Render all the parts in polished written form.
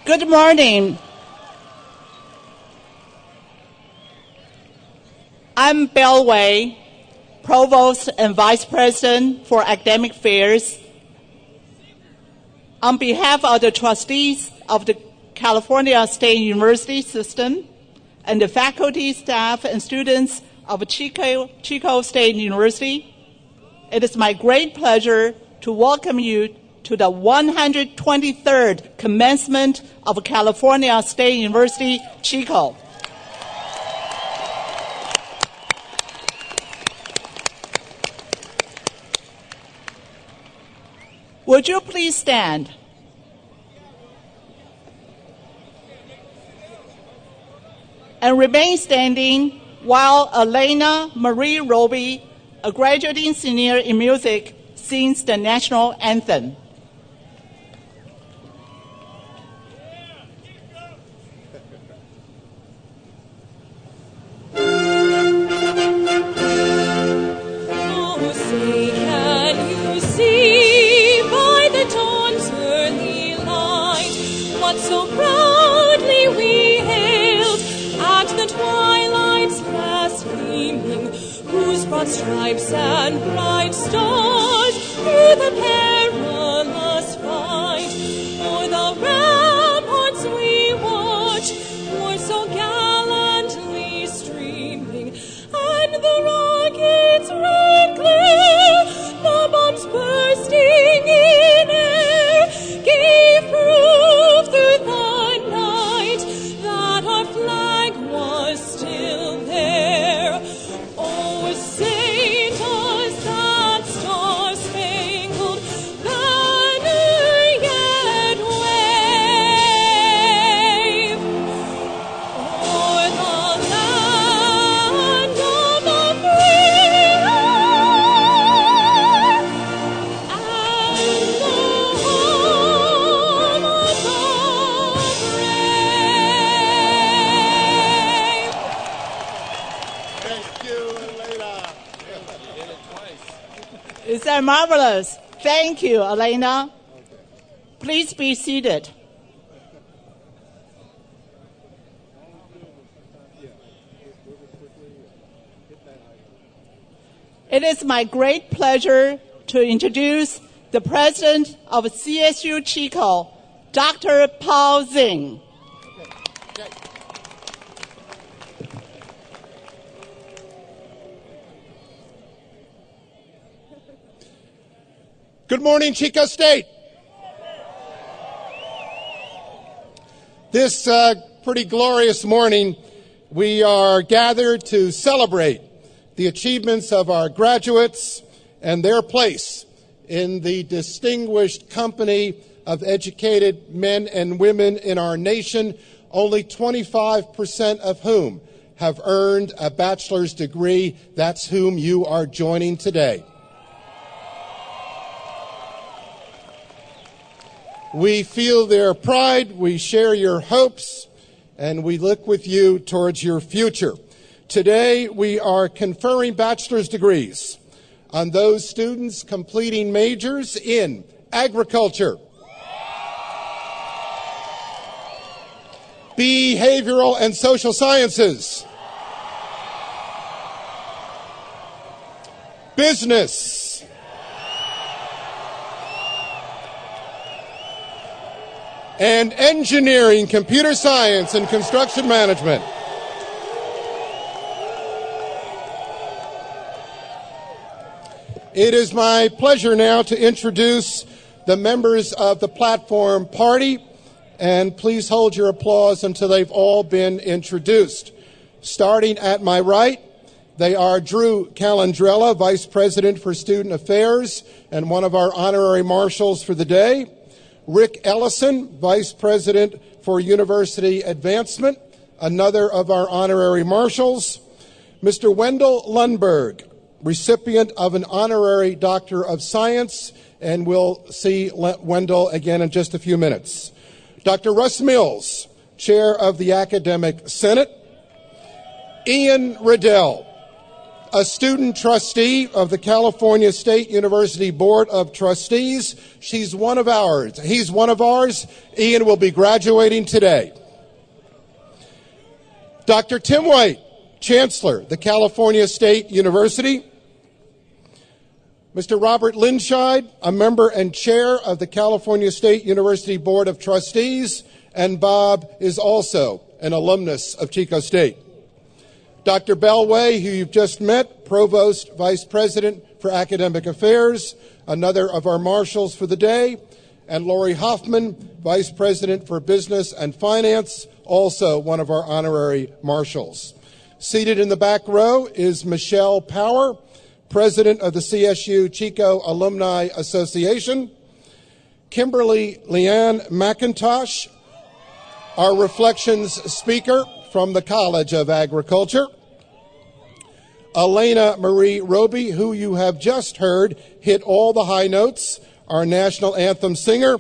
Good morning. I'm Bill Wei, Provost and Vice President for Academic Affairs. On behalf of the trustees of the California State University System and the faculty, staff, and students of Chico State University, it is my great pleasure to welcome you to the 123rd Commencement of California State University, Chico. Would you please stand? And remain standing while Elena Marie Roby, a graduating senior in music, sings the national anthem. So proudly we hailed at the twilight's last gleaming, whose broad stripes and bright stars through the perilous fight o'er the ramparts we watched were so gallantly streaming, and the rockets' red glare, the bombs bursting in air, gave proof through the night that our flag was still there. Oh, Saint us that star-spangled banner yet wave o'er the land of the free and the home of the brave. Thank you, Elena. Is that marvelous? Thank you, Elena. Please be seated. It is my great pleasure to introduce the president of CSU Chico, Dr. Paul Zing. Good morning, Chico State. This pretty glorious morning, we are gathered to celebrate the achievements of our graduates and their place in the distinguished company of educated men and women in our nation, only 25% of whom have earned a bachelor's degree. That's whom you are joining today. We feel their pride, we share your hopes, and we look with you towards your future. Today, we are conferring bachelor's degrees on those students completing majors in agriculture, behavioral and social sciences, business, and engineering, computer science, and construction management. It is my pleasure now to introduce the members of the platform party, and please hold your applause until they've all been introduced. Starting at my right, they are Drew Calandrella, Vice President for Student Affairs and one of our honorary marshals for the day. Rick Ellison, Vice President for University Advancement, another of our honorary marshals. Mr. Wendell Lundberg, recipient of an honorary Doctor of Science, and we'll see Wendell again in just a few minutes. Dr. Russ Mills, Chair of the Academic Senate. Ian Riddell, a student trustee of the California State University Board of Trustees. She's one of ours. He's one of ours. Ian will be graduating today. Dr. Tim White, Chancellor, the California State University. Mr. Robert Linscheid, a member and chair of the California State University Board of Trustees, and Bob is also an alumnus of Chico State. Dr. Bellway, who you've just met, Provost Vice President for Academic Affairs, another of our marshals for the day, and Lori Hoffman, Vice President for Business and Finance, also one of our honorary marshals. Seated in the back row is Michelle Power, President of the CSU Chico Alumni Association, Kimberly Leanne McIntosh, our Reflections speaker from the College of Agriculture, Elena Marie Roby, who you have just heard hit all the high notes, our national anthem singer,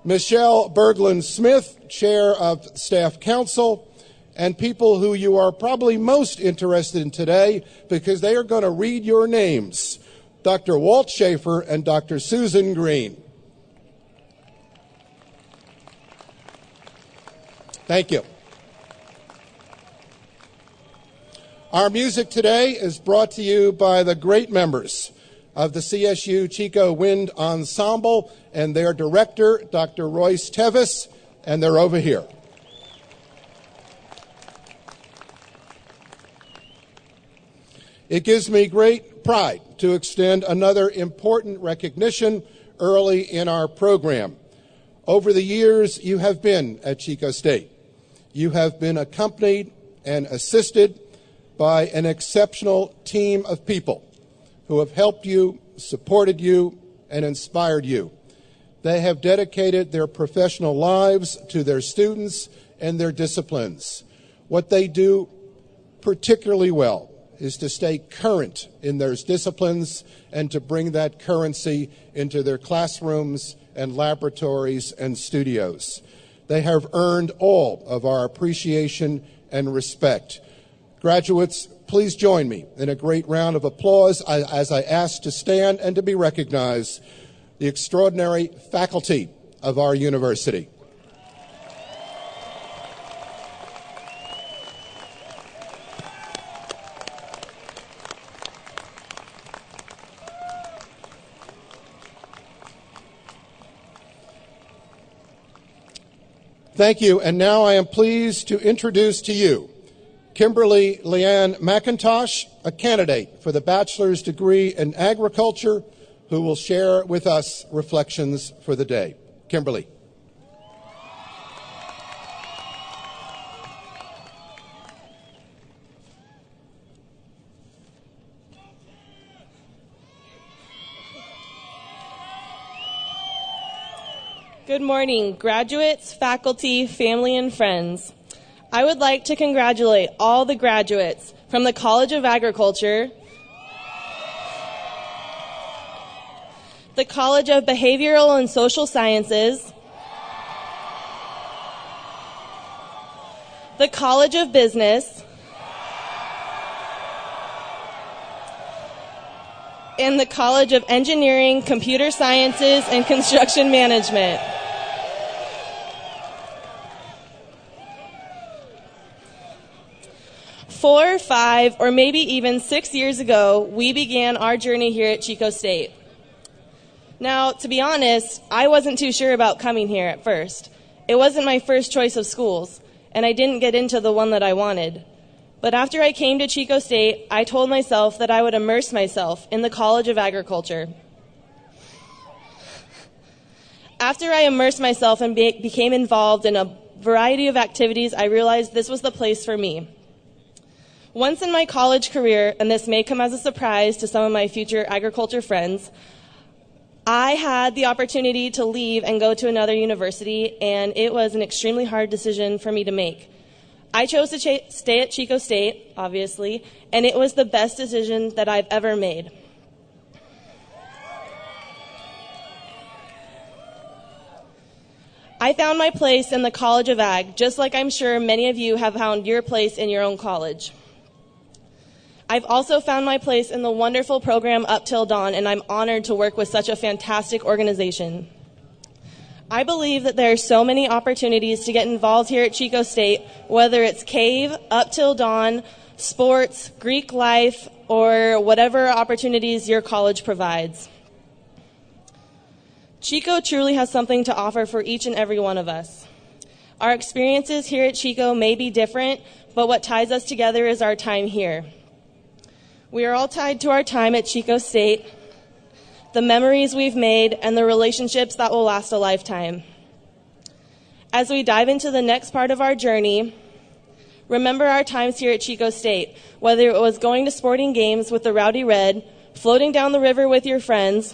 Michelle Berglund Smith, Chair of Staff Council, and people who you are probably most interested in today because they are going to read your names, Dr. Walt Schaefer and Dr. Susan Green. Thank you. Our music today is brought to you by the great members of the CSU Chico Wind Ensemble and their director, Dr. Royce Tevis, and they're over here. It gives me great pride to extend another important recognition early in our program. Over the years you have been at Chico State, you have been accompanied and assisted by an exceptional team of people who have helped you, supported you, and inspired you. They have dedicated their professional lives to their students and their disciplines. What they do particularly well is to stay current in their disciplines and to bring that currency into their classrooms and laboratories and studios. They have earned all of our appreciation and respect. Graduates, please join me in a great round of applause as I ask to stand and to be recognized the extraordinary faculty of our university. Thank you, and now I am pleased to introduce to you Kimberly Leanne McIntosh, a candidate for the bachelor's degree in agriculture, who will share with us reflections for the day. Kimberly. Good morning, graduates, faculty, family, and friends. I would like to congratulate all the graduates from the College of Agriculture, the College of Behavioral and Social Sciences, the College of Business, and the College of Engineering, Computer Sciences, and Construction Management. Four, 5, or maybe even 6 years ago, we began our journey here at Chico State. Now, to be honest, I wasn't too sure about coming here at first. It wasn't my first choice of schools, and I didn't get into the one that I wanted. But after I came to Chico State, I told myself that I would immerse myself in the College of Agriculture. After I immersed myself and became involved in a variety of activities, I realized this was the place for me. Once in my college career, and this may come as a surprise to some of my future agriculture friends, I had the opportunity to leave and go to another university, and it was an extremely hard decision for me to make. I chose to stay at Chico State, obviously, and it was the best decision that I've ever made. I found my place in the College of Ag, just like I'm sure many of you have found your place in your own college. I've also found my place in the wonderful program Up Till Dawn, and I'm honored to work with such a fantastic organization. I believe that there are so many opportunities to get involved here at Chico State, whether it's Cave, Up Till Dawn, sports, Greek life, or whatever opportunities your college provides. Chico truly has something to offer for each and every one of us. Our experiences here at Chico may be different, but what ties us together is our time here. We are all tied to our time at Chico State, the memories we've made, and the relationships that will last a lifetime. As we dive into the next part of our journey, remember our times here at Chico State, whether it was going to sporting games with the Rowdy Red, floating down the river with your friends,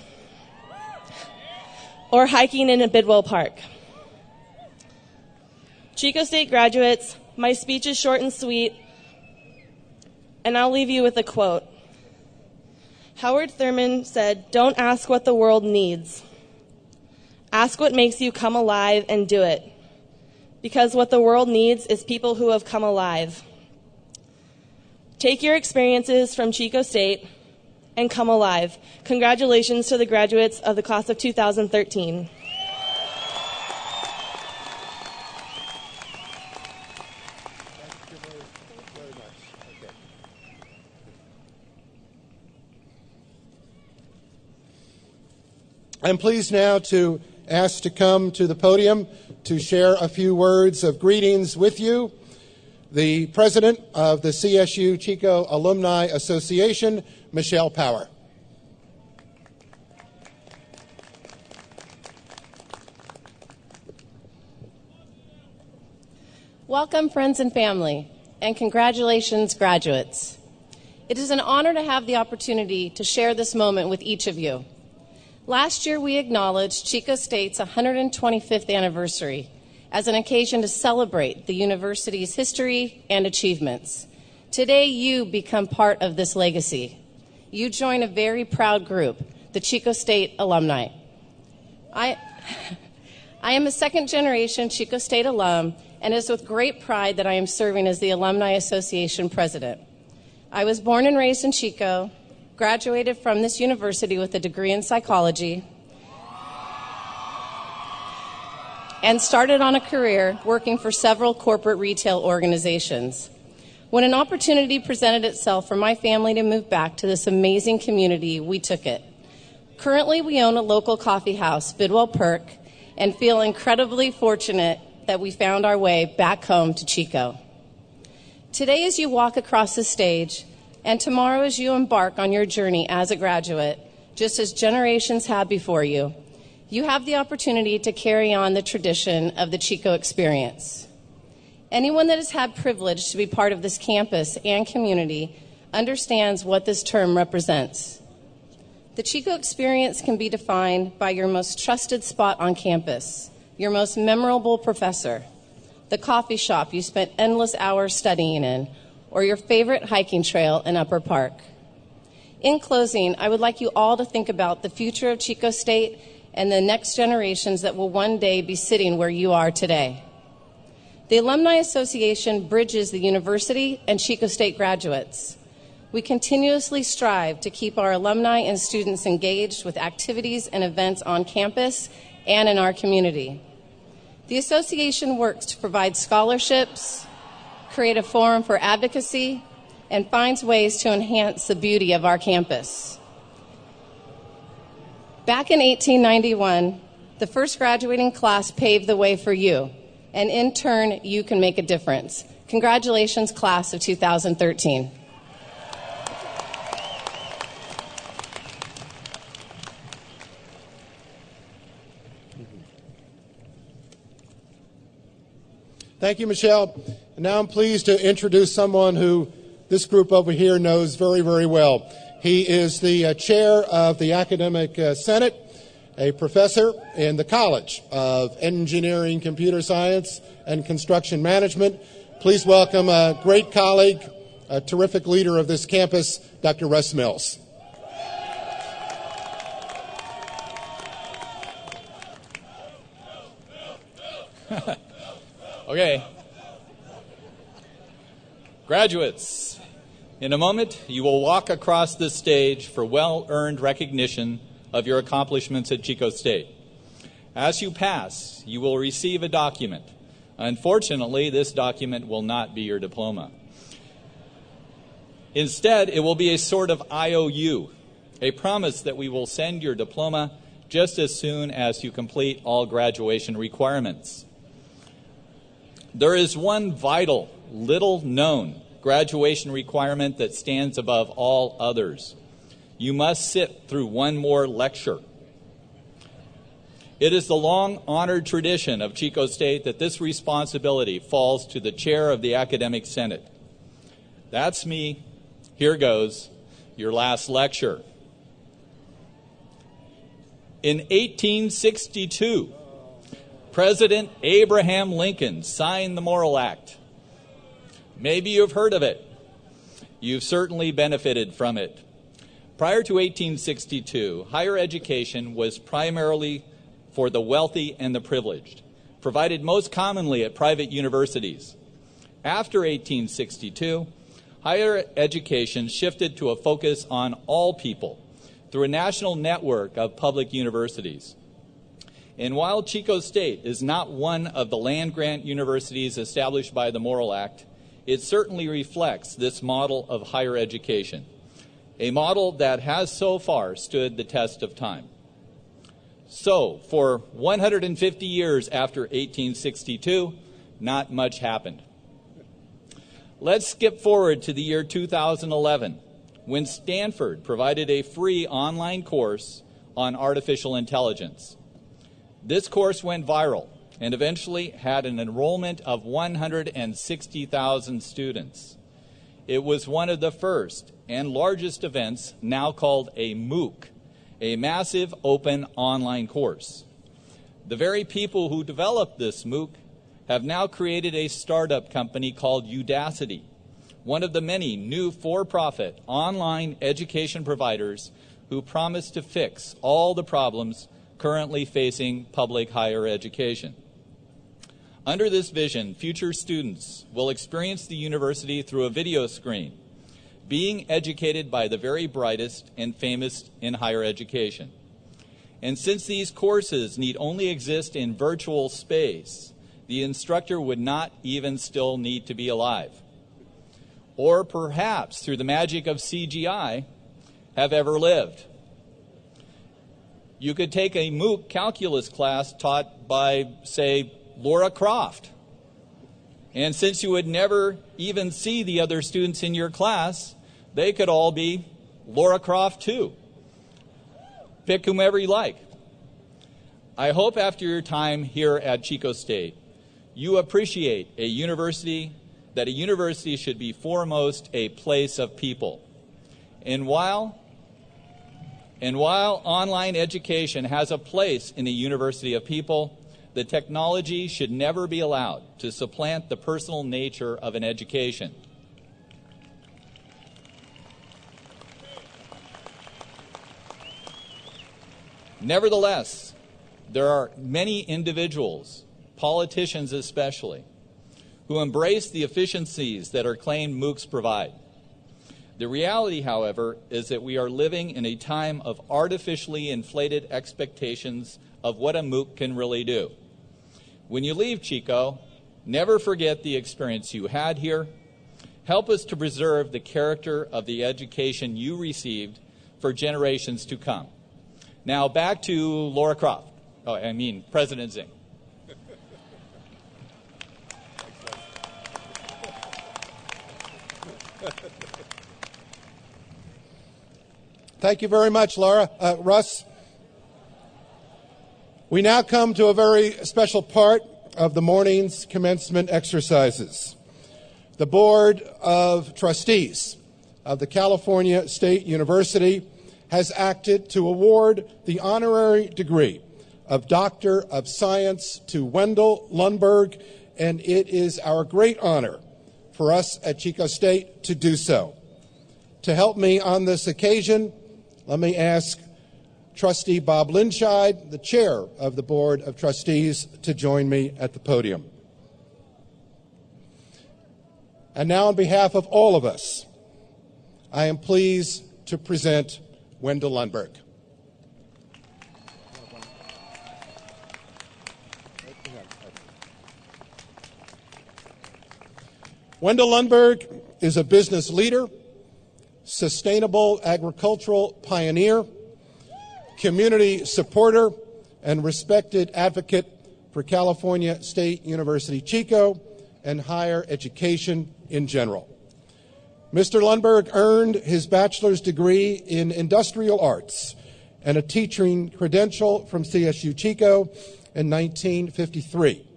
or hiking in a Bidwell Park. Chico State graduates, my speech is short and sweet, and I'll leave you with a quote. Howard Thurman said, "Don't ask what the world needs. Ask what makes you come alive and do it. Because what the world needs is people who have come alive." Take your experiences from Chico State and come alive. Congratulations to the graduates of the class of 2013. I'm pleased now to ask to come to the podium to share a few words of greetings with you, the president of the CSU Chico Alumni Association, Michelle Power. Welcome, friends and family, and congratulations, graduates. It is an honor to have the opportunity to share this moment with each of you. Last year, we acknowledged Chico State's 125th anniversary as an occasion to celebrate the university's history and achievements. Today, you become part of this legacy. You join a very proud group, the Chico State alumni. I am a second-generation Chico State alum, and it is with great pride that I am serving as the Alumni Association president. I was born and raised in Chico, graduated from this university with a degree in psychology, and started on a career working for several corporate retail organizations. When an opportunity presented itself for my family to move back to this amazing community, we took it. Currently, we own a local coffee house, Bidwell Park, and feel incredibly fortunate that we found our way back home to Chico. Today, as you walk across the stage, and tomorrow as you embark on your journey as a graduate, just as generations have before you, you have the opportunity to carry on the tradition of the Chico experience. Anyone that has had privilege to be part of this campus and community understands what this term represents. The Chico experience can be defined by your most trusted spot on campus, your most memorable professor, the coffee shop you spent endless hours studying in, or your favorite hiking trail in Upper Park. In closing, I would like you all to think about the future of Chico State and the next generations that will one day be sitting where you are today. The Alumni Association bridges the university and Chico State graduates. We continuously strive to keep our alumni and students engaged with activities and events on campus and in our community. The association works to provide scholarships, create a forum for advocacy, and finds ways to enhance the beauty of our campus. Back in 1891, the first graduating class paved the way for you, and in turn, you can make a difference. Congratulations, class of 2013. Thank you, Michelle. And now I'm pleased to introduce someone who this group over here knows very, very well. He is the chair of the Academic Senate, a professor in the College of Engineering, Computer Science, and Construction Management. Please welcome a great colleague, a terrific leader of this campus, Dr. Russ Mills. Okay. Graduates, In a moment, you will walk across this stage for well-earned recognition of your accomplishments at Chico State. As you pass, you will receive a document. Unfortunately, this document will not be your diploma. Instead, it will be a sort of IOU, a promise that we will send your diploma just as soon as you complete all graduation requirements. There is one vital, little-known graduation requirement that stands above all others. You must sit through one more lecture. It is the long-honored tradition of Chico State that this responsibility falls to the chair of the Academic Senate. That's me. Here goes your last lecture. In 1862, President Abraham Lincoln signed the Morrill Act. Maybe you've heard of it. You've certainly benefited from it. Prior to 1862, higher education was primarily for the wealthy and the privileged, provided most commonly at private universities. After 1862, higher education shifted to a focus on all people through a national network of public universities. And while Chico State is not one of the land-grant universities established by the Morrill Act, it certainly reflects this model of higher education, a model that has so far stood the test of time. So, for 150 years after 1862, not much happened. Let's skip forward to the year 2011, when Stanford provided a free online course on artificial intelligence. This course went viral and eventually had an enrollment of 160,000 students. It was one of the first and largest events, now called a MOOC, a massive open online course. The very people who developed this MOOC have now created a startup company called Udacity, one of the many new for-profit online education providers who promise to fix all the problems currently facing public higher education. Under this vision, future students will experience the university through a video screen, being educated by the very brightest and famous in higher education. And since these courses need only exist in virtual space, the instructor would not even still need to be alive. Or perhaps, through the magic of CGI, have ever lived. You could take a MOOC calculus class taught by, say, Laura Croft. And since you would never even see the other students in your class, they could all be Laura Croft too. Pick whomever you like. I hope after your time here at Chico State, you appreciate that a university should be foremost a place of people. And while online education has a place in a university of people, the technology should never be allowed to supplant the personal nature of an education. Nevertheless, there are many individuals, politicians especially, who embrace the efficiencies that are claimed MOOCs provide. The reality, however, is that we are living in a time of artificially inflated expectations of what a MOOC can really do. When you leave Chico, never forget the experience you had here. Help us to preserve the character of the education you received for generations to come. Now back to Laura Croft. President Zing. Thank you very much, Laura. Russ, we now come to a very special part of the morning's commencement exercises. The Board of Trustees of the California State University has acted to award the honorary degree of Doctor of Science to Wendell Lundberg, and it is our great honor for us at Chico State to do so. To help me on this occasion, let me ask Trustee Bob Linscheid, the chair of the Board of Trustees, to join me at the podium. And now on behalf of all of us, I am pleased to present Wendell Lundberg. Wendell Lundberg is a business leader, sustainable agricultural pioneer, community supporter, and respected advocate for California State University, Chico, and higher education in general. Mr. Lundberg earned his bachelor's degree in industrial arts and a teaching credential from CSU Chico in 1953.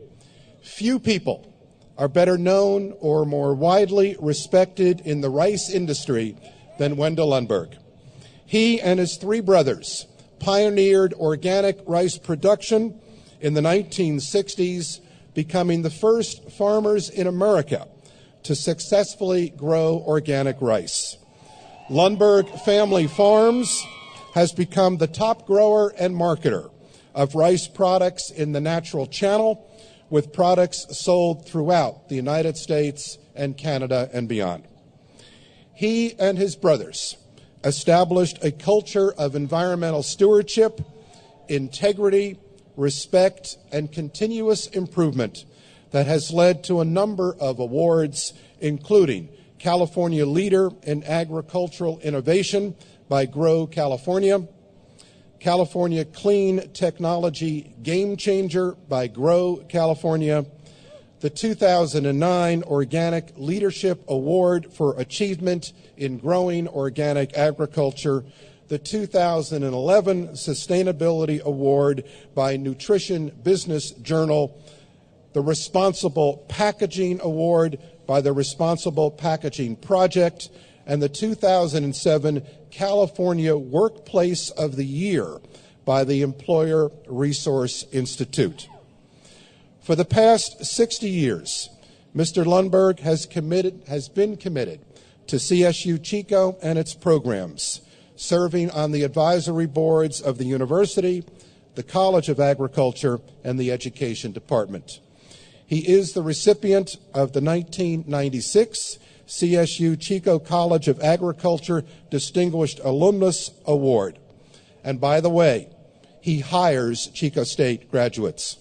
Few people are better known or more widely respected in the rice industry than Wendell Lundberg. He and his three brothers pioneered organic rice production in the 1960s, becoming the first farmers in America to successfully grow organic rice. Lundberg Family Farms has become the top grower and marketer of rice products in the natural channel, with products sold throughout the United States and Canada and beyond. He and his brothers established a culture of environmental stewardship, integrity, respect, and continuous improvement that has led to a number of awards, including California Leader in Agricultural Innovation by Grow California, California Clean Technology Game Changer by Grow California, the 2009 Organic Leadership Award for Achievement in Growing Organic Agriculture, the 2011 Sustainability Award by Nutrition Business Journal, the Responsible Packaging Award by the Responsible Packaging Project, and the 2007 California Workplace of the Year by the Employer Resource Institute. For the past 60 years, Mr. Lundberg has been committed to CSU Chico and its programs, serving on the advisory boards of the university, the College of Agriculture, and the Education Department. He is the recipient of the 1996 CSU Chico College of Agriculture Distinguished Alumnus Award. And by the way, he hires Chico State graduates.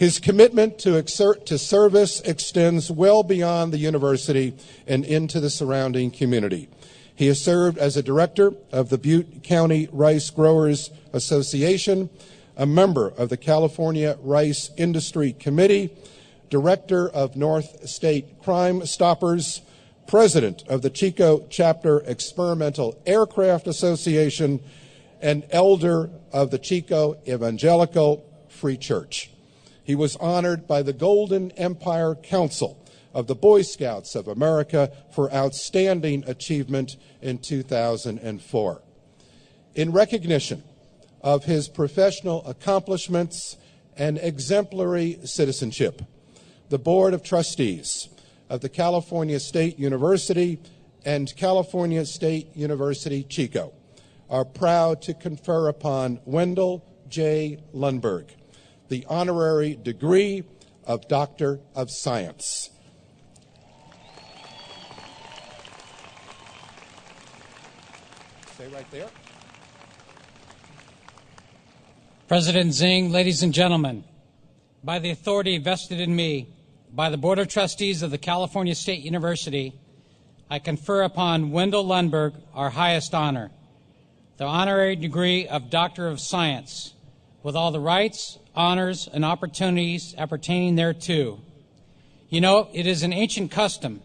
His commitment to service extends well beyond the university and into the surrounding community. He has served as a director of the Butte County Rice Growers Association, a member of the California Rice Industry Committee, director of North State Crime Stoppers, president of the Chico Chapter Experimental Aircraft Association, and elder of the Chico Evangelical Free Church. He was honored by the Golden Empire Council of the Boy Scouts of America for outstanding achievement in 2004. In recognition of his professional accomplishments and exemplary citizenship, the Board of Trustees of the California State University and California State University Chico are proud to confer upon Wendell J. Lundberg the honorary degree of Doctor of Science. Stay right there. President Zing, ladies and gentlemen, by the authority vested in me by the Board of Trustees of the California State University, I confer upon Wendell Lundberg our highest honor, the honorary degree of Doctor of Science, with all the rights, honors, and opportunities appertaining thereto. You know, it is an ancient custom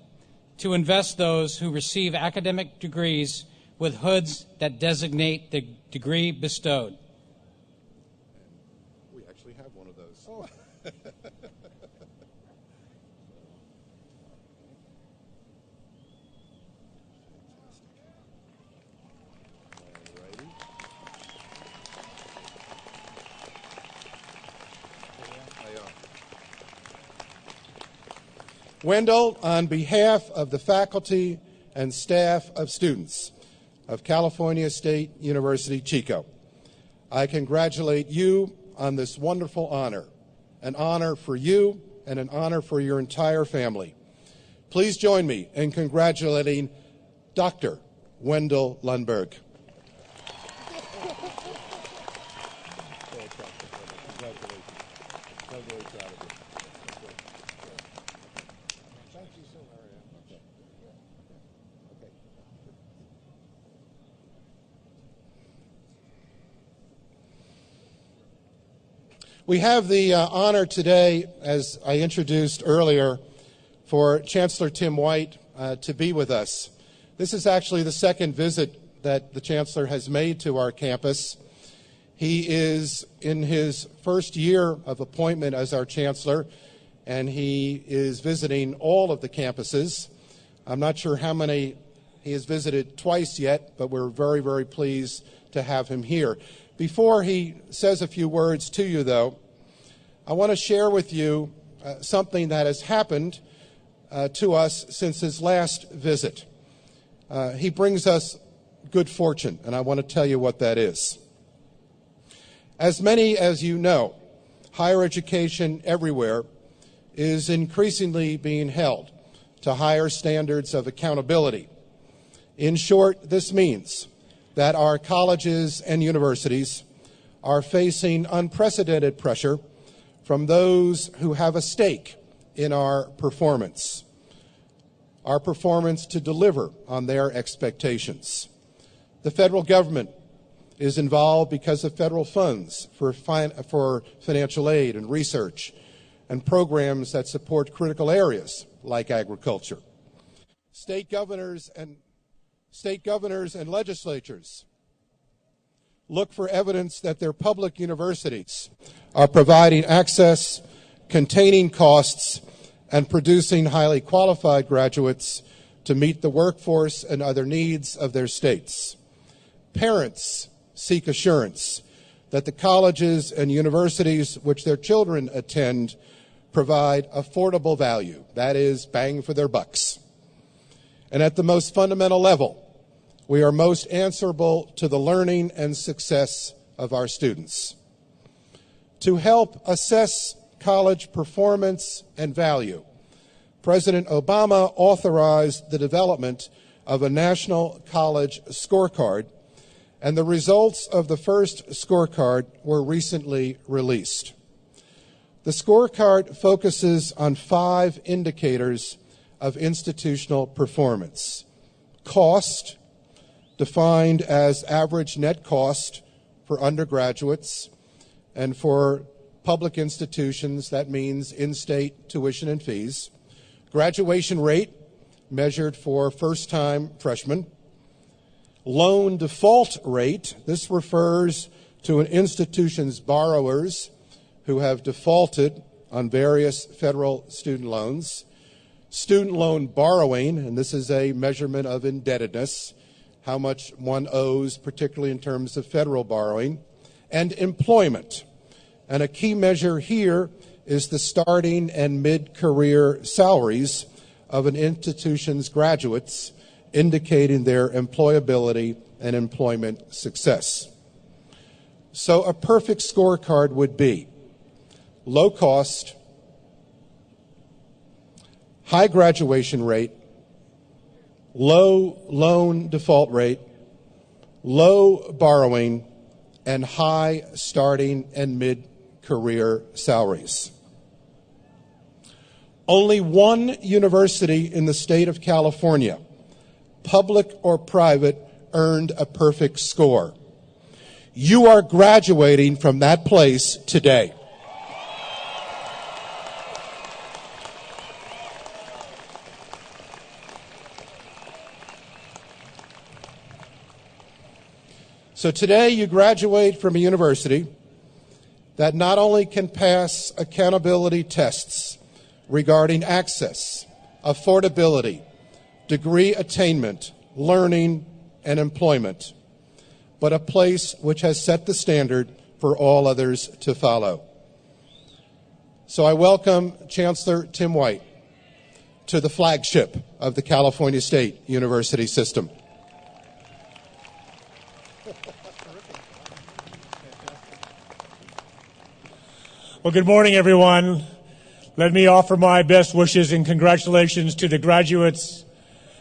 to invest those who receive academic degrees with hoods that designate the degree bestowed. We actually have one of those. Oh. Wendell, on behalf of the faculty and staff of students of California State University, Chico, I congratulate you on this wonderful honor, an honor for you and an honor for your entire family. Please join me in congratulating Dr. Wendell Lundberg. We have the honor today, as I introduced earlier, for Chancellor Tim White to be with us. This is actually the second visit that the Chancellor has made to our campus. He is in his first year of appointment as our Chancellor, and he is visiting all of the campuses. I'm not sure how many he has visited twice yet, but we're very, very pleased to have him here. Before he says a few words to you, though, I want to share with you something that has happened to us since his last visit. He brings us good fortune, and I want to tell you what that is. As many as you know, higher education everywhere is increasingly being held to higher standards of accountability. In short, this means that our colleges and universities are facing unprecedented pressure from those who have a stake in our performance to deliver on their expectations. The federal government is involved because of federal funds for financial aid and research and programs that support critical areas like agriculture. State governors and legislatures look for evidence that their public universities are providing access, containing costs, and producing highly qualified graduates to meet the workforce and other needs of their states. Parents seek assurance that the colleges and universities which their children attend provide affordable value, that is, bang for their bucks. And at the most fundamental level, we are most answerable to the learning and success of our students. To help assess college performance and value, President Obama authorized the development of a national college scorecard, and the results of the first scorecard were recently released. The scorecard focuses on 5 indicators of institutional performance: cost, defined as average net cost for undergraduates, and for public institutions, that means in-state tuition and fees. Graduation rate, measured for first-time freshmen. Loan default rate, this refers to an institution's borrowers who have defaulted on various federal student loans. Student loan borrowing, and this is a measurement of indebtedness, how much one owes, particularly in terms of federal borrowing. And employment. And a key measure here is the starting and mid-career salaries of an institution's graduates, indicating their employability and employment success. So a perfect scorecard would be low cost, high graduation rate, low loan default rate, low borrowing, and high starting and mid-career salaries. Only one university in the state of California, public or private, earned a perfect score. You are graduating from that place today. So today you graduate from a university that not only can pass accountability tests regarding access, affordability, degree attainment, learning, and employment, but a place which has set the standard for all others to follow. So I welcome Chancellor Tim White to the flagship of the California State University system. Well, good morning, everyone. Let me offer my best wishes and congratulations to the graduates,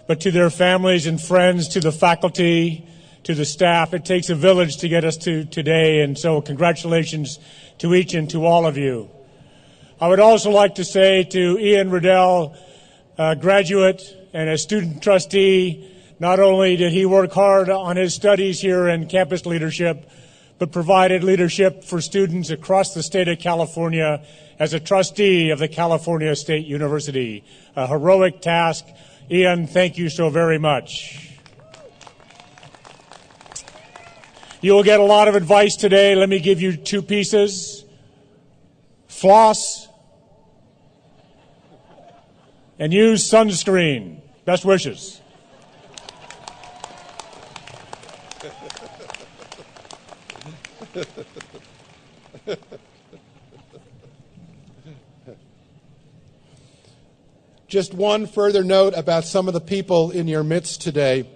but to their families and friends, to the faculty, to the staff. It takes a village to get us to today, and so congratulations to each and to all of you. I would also like to say to Ian Riddell, a graduate and a student trustee, not only did he work hard on his studies here in campus leadership, but provided leadership for students across the state of California as a trustee of the California State University. A heroic task. Ian, thank you so very much. You will get a lot of advice today. Let me give you two pieces. Floss and use sunscreen. Best wishes. Just one further note about some of the people in your midst today.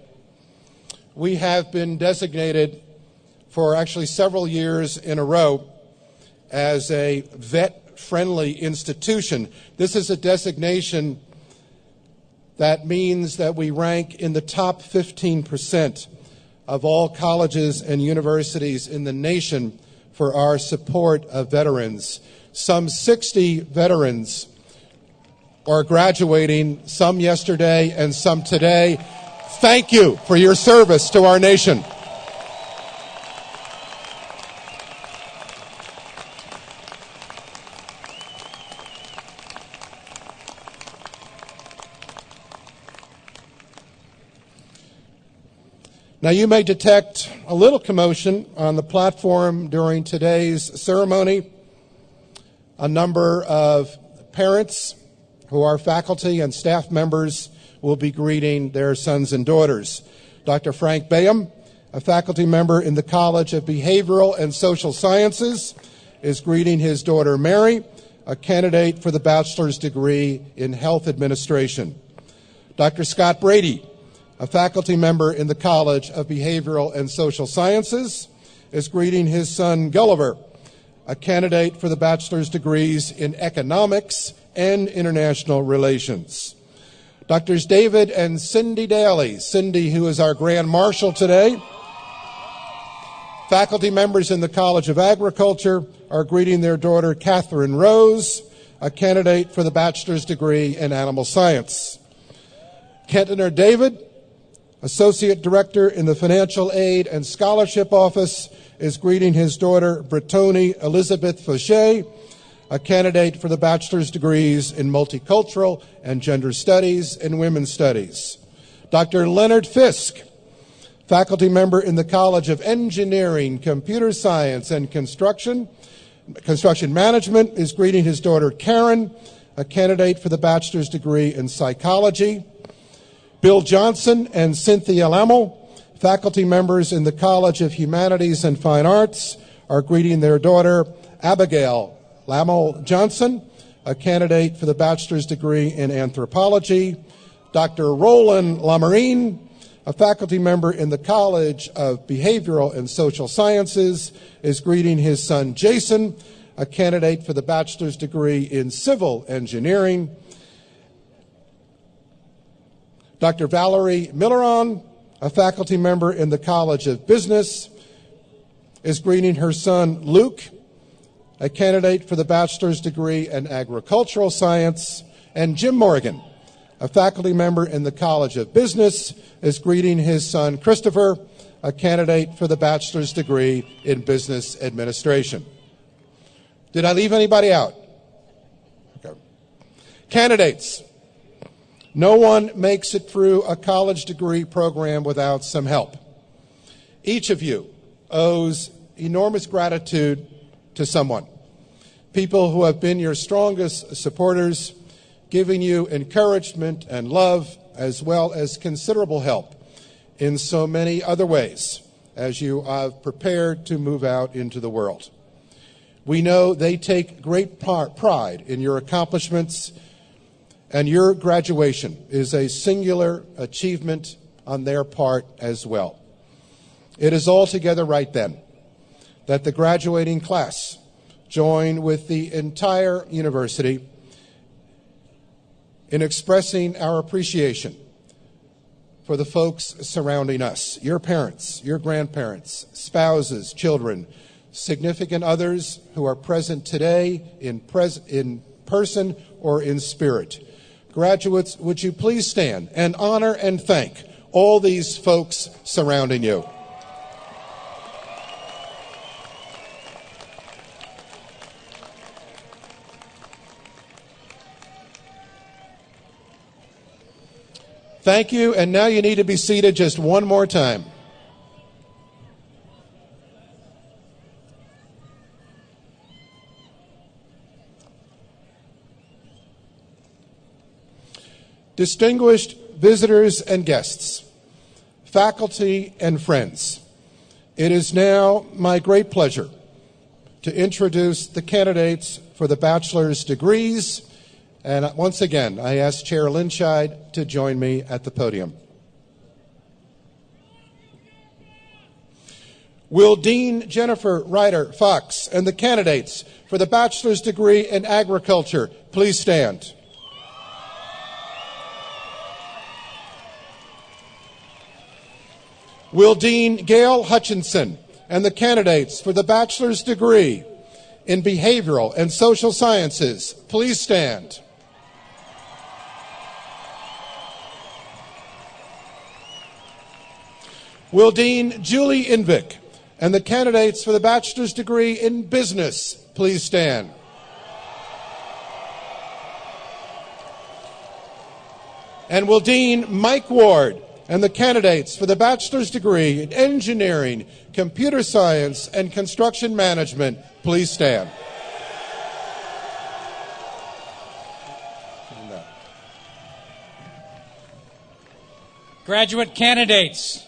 We have been designated for actually several years in a row as a vet-friendly institution. This is a designation that means that we rank in the top 15% of all colleges and universities in the nation for our support of veterans. Some 60 veterans are graduating, some yesterday and some today. Thank you for your service to our nation. Now, you may detect a little commotion on the platform during today's ceremony. A number of parents who are faculty and staff members will be greeting their sons and daughters. Dr. Frank Bayham, a faculty member in the College of Behavioral and Social Sciences, is greeting his daughter Mary, a candidate for the bachelor's degree in health administration. Dr. Scott Brady, a faculty member in the College of Behavioral and Social Sciences, is greeting his son Gulliver, a candidate for the bachelor's degrees in economics and international relations. Doctors David and Cindy Daly, Cindy, who is our Grand Marshal today, faculty members in the College of Agriculture, are greeting their daughter Catherine Rose, a candidate for the bachelor's degree in animal science. Kentoner David, Associate Director in the Financial Aid and Scholarship Office, is greeting his daughter Brittoni Elizabeth Fauché, a candidate for the bachelor's degrees in multicultural and gender studies and women's studies. Dr. Leonard Fisk, faculty member in the College of Engineering, Computer Science, and Construction Management, is greeting his daughter Karen, a candidate for the bachelor's degree in psychology. Bill Johnson and Cynthia Lammel, faculty members in the College of Humanities and Fine Arts, are greeting their daughter Abigail Lammel Johnson, a candidate for the bachelor's degree in anthropology. Dr. Roland Lamarine, a faculty member in the College of Behavioral and Social Sciences, is greeting his son Jason, a candidate for the bachelor's degree in civil engineering. Dr. Valerie Milleron, a faculty member in the College of Business, is greeting her son Luke, a candidate for the bachelor's degree in agricultural science. And Jim Morgan, a faculty member in the College of Business, is greeting his son Christopher, a candidate for the bachelor's degree in business administration. Did I leave anybody out? Okay. Candidates. No one makes it through a college degree program without some help. Each of you owes enormous gratitude to someone. People who have been your strongest supporters, giving you encouragement and love, as well as considerable help in so many other ways as you have prepared to move out into the world. We know they take great pride in your accomplishments, and your graduation is a singular achievement on their part as well. It is altogether right then that the graduating class join with the entire university in expressing our appreciation for the folks surrounding us, your parents, your grandparents, spouses, children, significant others who are present today in person or in spirit. Graduates, would you please stand and honor and thank all these folks surrounding you. Thank you, and now you need to be seated just one more time. Distinguished visitors and guests, faculty and friends, it is now my great pleasure to introduce the candidates for the bachelor's degrees. And once again, I ask Chair Linscheid to join me at the podium. Will Dean Jennifer Ryder Fox and the candidates for the bachelor's degree in agriculture please stand? Will Dean Gail Hutchinson and the candidates for the bachelor's degree in behavioral and social sciences please stand? Will Dean Julie Invick and the candidates for the bachelor's degree in business please stand? And will Dean Mike Ward and the candidates for the bachelor's degree in engineering, computer science, and construction management please stand? Graduate candidates,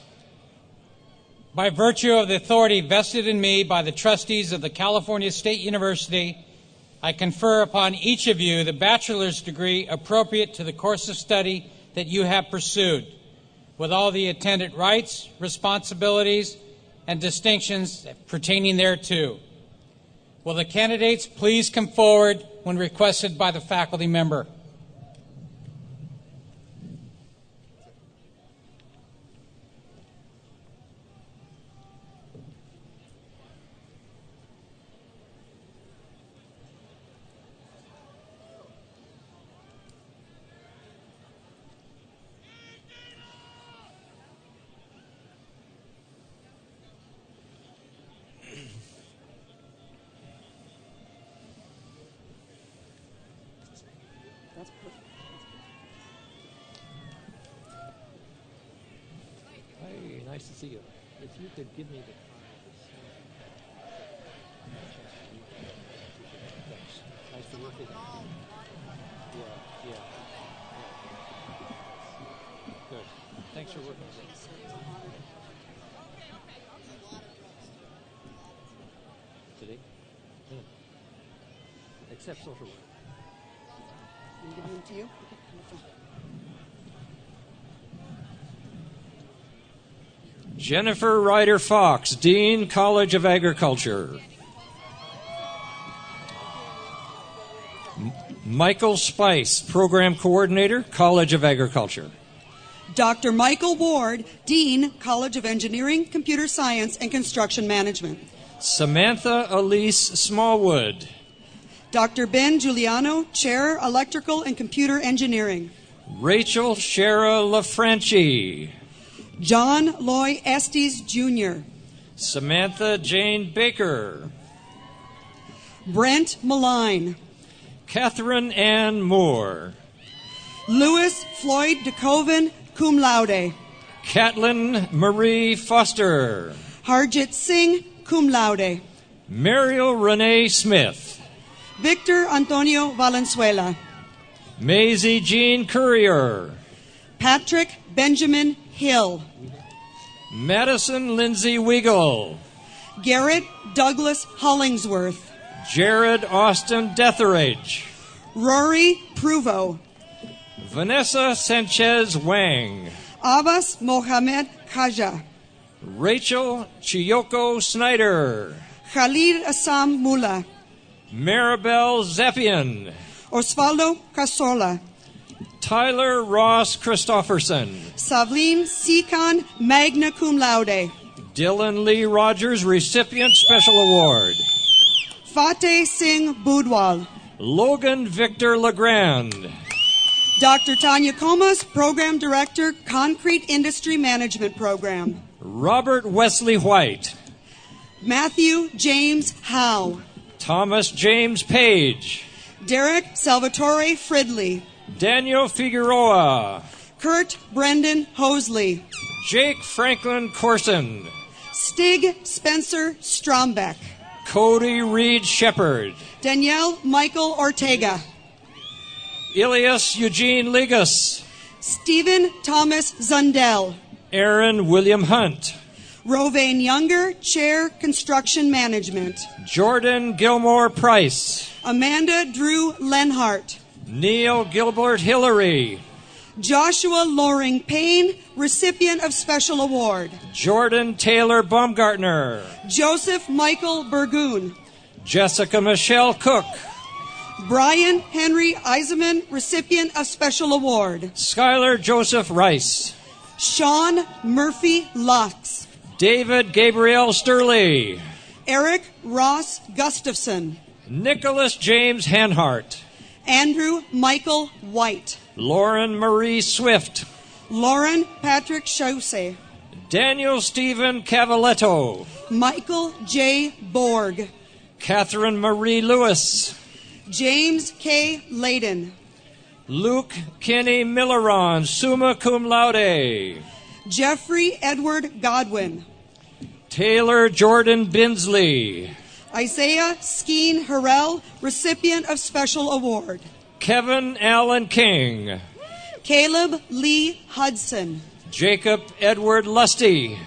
by virtue of the authority vested in me by the trustees of the California State University, I confer upon each of you the bachelor's degree appropriate to the course of study that you have pursued, with all the attendant rights, responsibilities, and distinctions pertaining thereto. Will the candidates please come forward when requested by the faculty member? Nice to see you. If you could give me the thanks. Nice to work with you. Yeah. Good. Thanks for working with us. Today? Except social work. I'm giving them to you. Jennifer Ryder Fox, Dean, College of Agriculture. Michael Spice, Program Coordinator, College of Agriculture. Dr. Michael Ward, Dean, College of Engineering, Computer Science, and Construction Management. Samantha Elise Smallwood. Dr. Ben Giuliano, Chair, Electrical and Computer Engineering. Rachel Shara LaFranchi. John Loy Estes, Jr. Samantha Jane Baker. Brent Maline. Catherine Ann Moore. Louis Floyd DeCoven, cum laude. Catlin Marie Foster. Harjit Singh, cum laude. Mariel Renee Smith. Victor Antonio Valenzuela. Maisie Jean Courier. Patrick Benjamin Hill. Madison Lindsay Weagle. Garrett Douglas Hollingsworth. Jared Austin Detheridge. Rory Pruvo. Vanessa Sanchez Wang. Abbas Mohamed Khaja. Rachel Chiyoko Snyder. Khalid Assam Mula. Maribel Zeppian. Osvaldo Casola. Tyler Ross Christofferson. Savleen Sikan, magna cum laude. Dylan Lee Rogers, recipient, special award. Fateh Singh Budwal. Logan Victor Legrand. Dr. Tanya Comas, Program Director, Concrete Industry Management Program. Robert Wesley White. Matthew James Howe. Thomas James Page. Derek Salvatore Fridley. Daniel Figueroa. Kurt Brendan Hosley. Jake Franklin Corson. Stig Spencer Strombeck. Cody Reed Shepard. Danielle Michael Ortega. Ilias Eugene Ligas. Stephen Thomas Zundell. Aaron William Hunt. Rovane Younger, Chair, Construction Management. Jordan Gilmore Price. Amanda Drew Lenhart. Neil Gilbert Hillary. Joshua Loring Payne, recipient of Special Award. Jordan Taylor Baumgartner. Joseph Michael Burgoon. Jessica Michelle Cook. Brian Henry Eisenman, recipient of Special Award. Skylar Joseph Rice. Sean Murphy Lux. David Gabriel Sturley. Eric Ross Gustafson. Nicholas James Hanhart. Andrew Michael White. Lauren Marie Swift. Lauren Patrick Chausse. Daniel Stephen Cavaletto. Michael J. Borg. Catherine Marie Lewis. James K. Layden. Luke Kenny Milleron, summa cum laude. Jeffrey Edward Godwin. Taylor Jordan Binsley. Isaiah Skeen Harrell, recipient of Special Award. Kevin Allen King. Caleb Lee Hudson. Jacob Edward Lusty.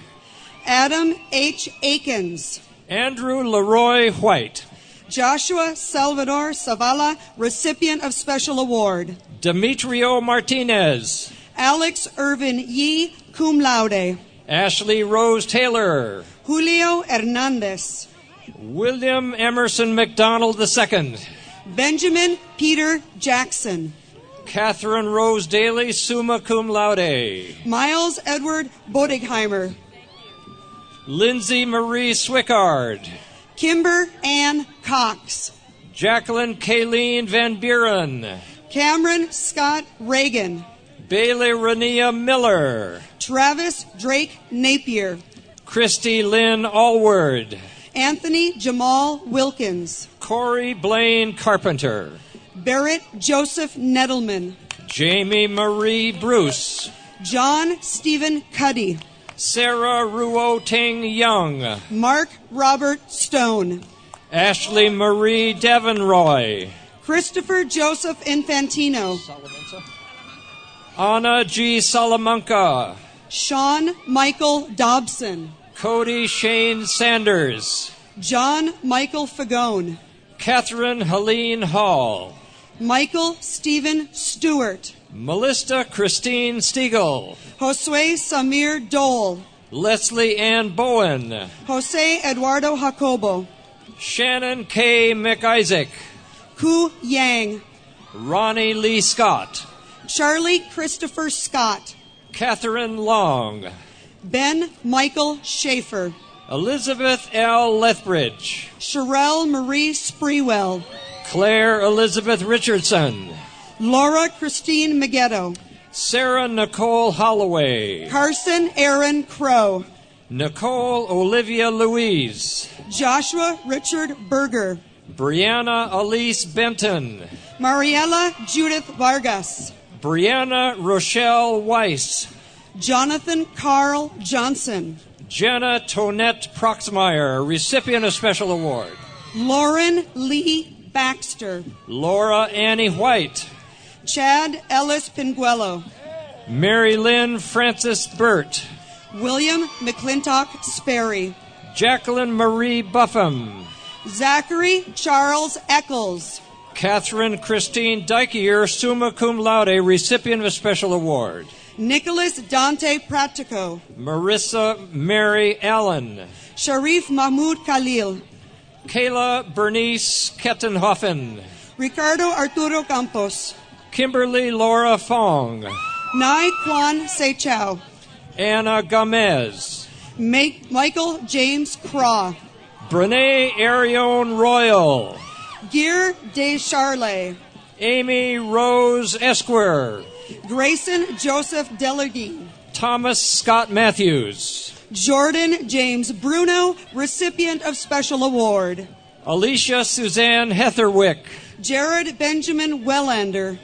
Adam H. Akins. Andrew Leroy White. Joshua Salvador Savala, recipient of Special Award. Demetrio Martinez. Alex Irvin Yee, cum laude. Ashley Rose Taylor. Julio Hernandez. William Emerson McDonald II. Benjamin Peter Jackson. Catherine Rose Daly, summa cum laude. Miles Edward Bodigheimer. Lindsay Marie Swickard. Kimber Ann Cox. Jacqueline Kayleen Van Buren. Cameron Scott Reagan. Bailey Rania Miller. Travis Drake Napier. Christy Lynn Allward. Anthony Jamal Wilkins. Corey Blaine Carpenter. Barrett Joseph Nettleman. Jamie Marie Bruce. John Stephen Cuddy. Sarah Ruo Ting Young. Mark Robert Stone. Ashley Marie Devonroy. Christopher Joseph Infantino. Anna G. Salamanca. Sean Michael Dobson. Cody Shane Sanders. John Michael Fagone. Catherine Helene Hall. Michael Stephen Stewart. Melissa Christine Stiegel. Josue Samir Dole. Leslie Ann Bowen. Jose Eduardo Jacobo. Shannon K. McIsaac. Ku Yang. Ronnie Lee Scott. Charlie Christopher Scott. Catherine Long. Ben Michael Schaefer. Elizabeth L. Lethbridge. Sherelle Marie Spreewell. Claire Elizabeth Richardson. Laura Christine Meghetto. Sarah Nicole Holloway. Carson Aaron Crow. Nicole Olivia Louise. Joshua Richard Berger. Brianna Elise Benton. Mariella Judith Vargas. Brianna Rochelle Weiss. Jonathan Carl Johnson. Jenna Tonette Proxmeyer, recipient of Special Award. Lauren Lee Baxter. Laura Annie White. Chad Ellis Pinguello. Mary Lynn Francis Burt. William McClintock Sperry. Jacqueline Marie Buffum. Zachary Charles Eccles. Catherine Christine Dykier, summa cum laude, recipient of a special award. Nicholas Dante Pratico. Marissa Mary Allen. Sharif Mahmoud Khalil. Kayla Bernice Kettenhoffen. Ricardo Arturo Campos. Kimberly Laura Fong. Nai Kwan Se Chow. Anna Gomez. Michael James Craw. Brene Arione Royal. Gear De Charlet. Amy Rose Esquire. Grayson Joseph Delegui. Thomas Scott Matthews. Jordan James Bruno, recipient of Special Award. Alicia Suzanne Heatherwick. Jared Benjamin Wellander.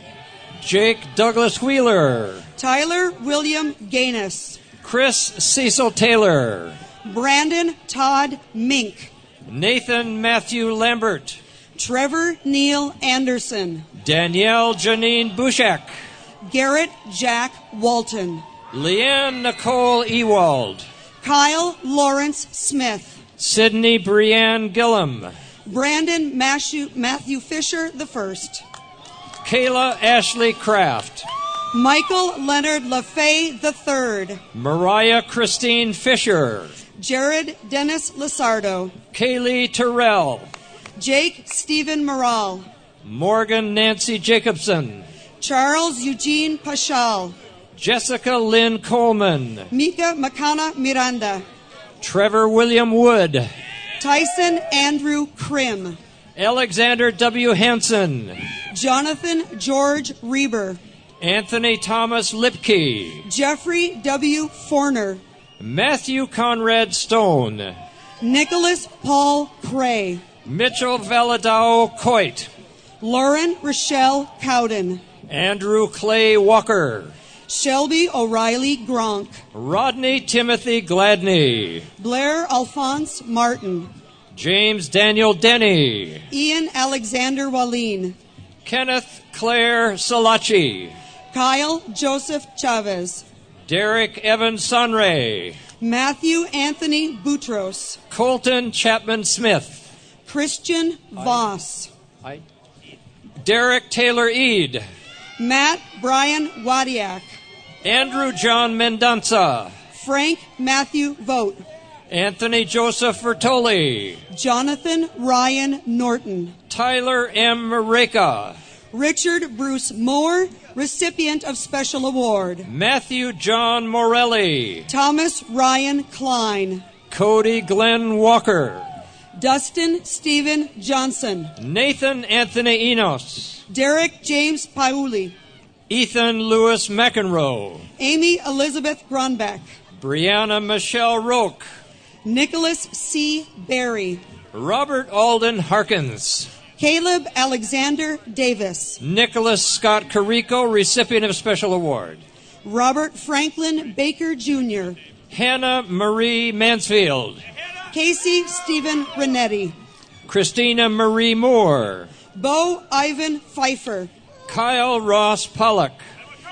Jake Douglas Wheeler. Tyler William Gaines. Chris Cecil Taylor. Brandon Todd Mink. Nathan Matthew Lambert. Trevor Neil Anderson. Danielle Janine Bushak. Garrett Jack Walton. Leanne Nicole Ewald. Kyle Lawrence Smith. Sydney Brianne Gillum. Brandon Matthew Fisher I. Kayla Ashley Kraft. Michael Leonard LaFay III. Mariah Christine Fisher. Jared Dennis Lasardo. Kaylee Terrell. Jake Stephen Morral. Morgan Nancy Jacobson. Charles Eugene Pashal. Jessica Lynn Coleman. Mika Makana Miranda. Trevor William Wood. Tyson Andrew Krim. Alexander W. Hansen. Jonathan George Reber. Anthony Thomas Lipke. Jeffrey W. Forner. Matthew Conrad Stone. Nicholas Paul Cray. Mitchell Valadao Coit. Lauren Rochelle Cowden. Andrew Clay Walker. Shelby O'Reilly Gronk. Rodney Timothy Gladney. Blair Alphonse Martin. James Daniel Denny. Ian Alexander Wallin. Kenneth Claire Salachi. Kyle Joseph Chavez. Derek Evan Sunray. Matthew Anthony Boutros. Colton Chapman Smith. Christian Voss. Derek Taylor Eade. Matt Brian Wadiak. Andrew John Mendonça. Frank Matthew Vogt. Anthony Joseph Vertoli. Jonathan Ryan Norton. Tyler M. Mareka. Richard Bruce Moore, recipient of Special Award. Matthew John Morelli. Thomas Ryan Klein. Cody Glenn Walker. Dustin Stephen Johnson. Nathan Anthony Enos. Derek James Pauli. Ethan Lewis McEnroe. Amy Elizabeth Grunbeck. Brianna Michelle Roque. Nicholas C. Berry. Robert Alden Harkins. Caleb Alexander Davis. Nicholas Scott Carrico, recipient of Special Award. Robert Franklin Baker Jr. Hannah Marie Mansfield. Casey Stephen Renetti. Christina Marie Moore. Bo Ivan Pfeiffer. Kyle Ross Pollock.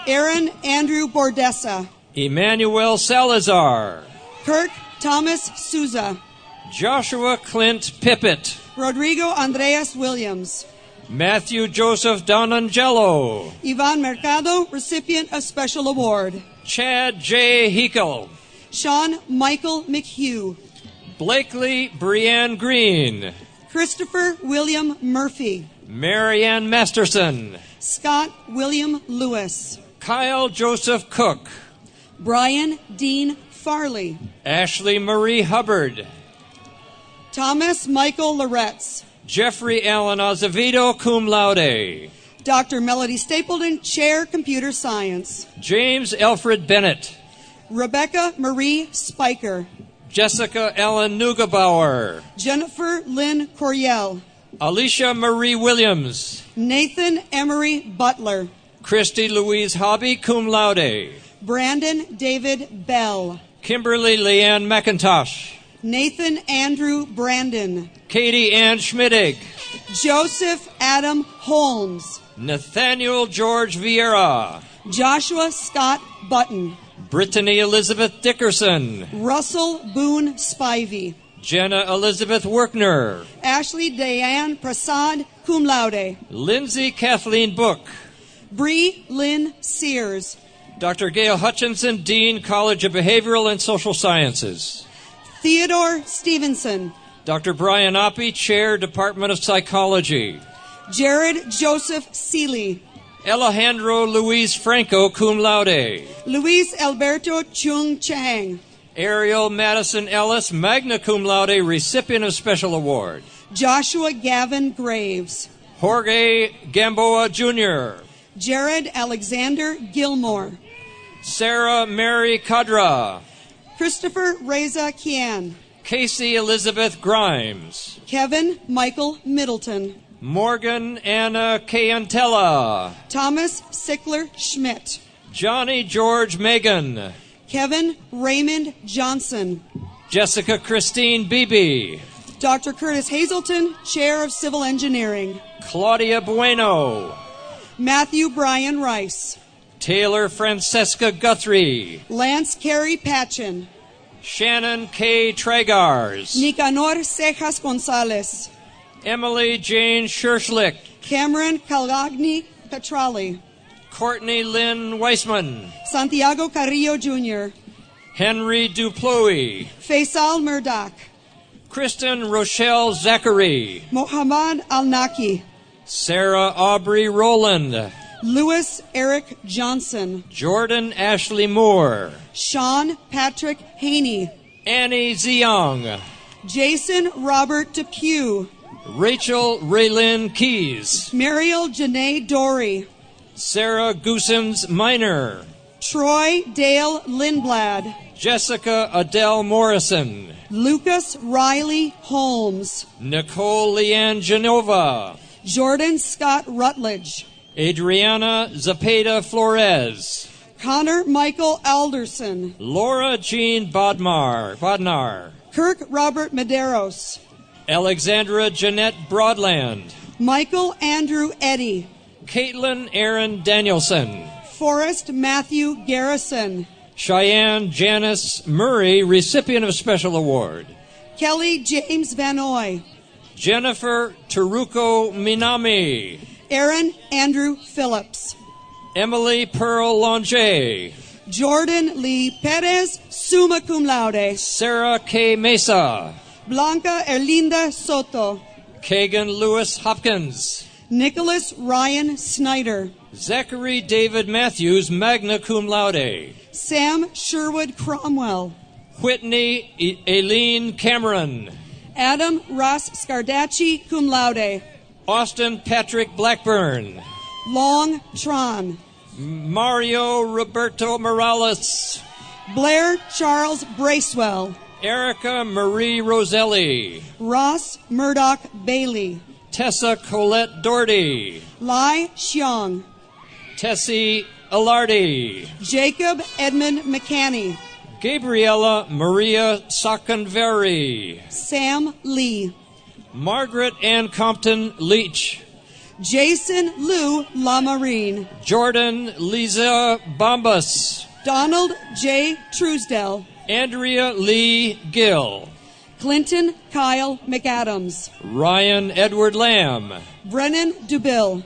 Aaron Andrew Bordessa. Emmanuel Salazar. Kirk Thomas Souza. Joshua Clint Pippett. Rodrigo Andreas Williams. Matthew Joseph Donangelo. Ivan Mercado, recipient of Special Award. Chad J. Hekel. Sean Michael McHugh. Blakely Brianne Green. Christopher William Murphy. Marianne Masterson. Scott William Lewis. Kyle Joseph Cook. Brian Dean Farley. Ashley Marie Hubbard. Thomas Michael Loretz. Jeffrey Allen Azevedo, cum laude. Dr. Melody Stapleton, Chair, Computer Science. James Alfred Bennett. Rebecca Marie Spiker. Jessica Ellen Neugebauer. Jennifer Lynn Coriel. Alicia Marie Williams. Nathan Emery Butler. Christy Louise Hobby, cum laude. Brandon David Bell. Kimberly Leanne McIntosh. Nathan Andrew Brandon. Katie Ann Schmittig. Joseph Adam Holmes. Nathaniel George Vieira. Joshua Scott Button. Brittany Elizabeth Dickerson. Russell Boone Spivey. Jenna Elizabeth Workner. Ashley Diane Prasad, cum laude. Lindsay Kathleen Book. Bree Lynn Sears. Dr. Gail Hutchinson, Dean, College of Behavioral and Social Sciences. Theodore Stevenson. Dr. Brian Oppie, Chair, Department of Psychology. Jared Joseph Seeley. Alejandro Luis Franco, cum laude. Luis Alberto Chung Chang. Ariel Madison Ellis, magna cum laude, recipient of special award. Joshua Gavin Graves. Jorge Gamboa Jr. Jared Alexander Gilmore. Sarah Mary Kadra. Christopher Reza Kian. Casey Elizabeth Grimes. Kevin Michael Middleton. Morgan Anna Cayantella. Thomas Sickler Schmidt. Johnny George Megan. Kevin Raymond Johnson. Jessica Christine Beebe. Dr. Curtis Hazelton, Chair of Civil Engineering. Claudia Bueno. Matthew Brian Rice. Taylor Francesca Guthrie. Lance Carey Patchen. Shannon K. Tragars. Nicanor Cejas Gonzalez. Emily Jane Scherschlick. Cameron Calagni Petrali. Courtney Lynn Weissman. Santiago Carrillo Jr. Henry Duploy. Faisal Murdoch. Kristen Rochelle Zachary. Mohammad Al-Naki. Sarah Aubrey Rowland. Louis Eric Johnson. Jordan Ashley Moore. Sean Patrick Haney. Annie Ziong. Jason Robert Depew. Rachel Raylyn Keys. Mariel Janae Dory. Sarah Goosens Minor. Troy Dale Lindblad. Jessica Adele Morrison. Lucas Riley Holmes. Nicole Leanne Genova. Jordan Scott Rutledge. Adriana Zapata Flores. Connor Michael Alderson. Laura Jean Bodnar. Kirk Robert Medeiros. Alexandra Jeanette Broadland. Michael Andrew Eddy. Caitlin Aaron Danielson. Forrest Matthew Garrison. Cheyenne Janice Murray, recipient of special award. Kelly James Vanoy. Jennifer Taruko Minami. Aaron Andrew Phillips. Emily Pearl Longe. Jordan Lee Perez, summa cum laude. Sarah K. Mesa. Blanca Erlinda Soto. Kagan Lewis Hopkins. Nicholas Ryan Snyder. Zachary David Matthews, magna cum laude. Sam Sherwood Cromwell. Whitney Aileen Cameron. Adam Ross Scardacci, cum laude. Austin Patrick Blackburn. Long Tron. Mario Roberto Morales. Blair Charles Bracewell. Erica Marie Roselli. Ross Murdoch Bailey. Tessa Colette Doherty. Lai Xiong. Tessie Alardi. Jacob Edmund McCanny. Gabriella Maria Sakanveri. Sam Lee. Margaret Ann Compton Leach. Jason Lou Lamarine. Jordan Lisa Bombas. Donald J. Truesdell. Andrea Lee Gill. Clinton Kyle McAdams. Ryan Edward Lamb. Brennan Dubill.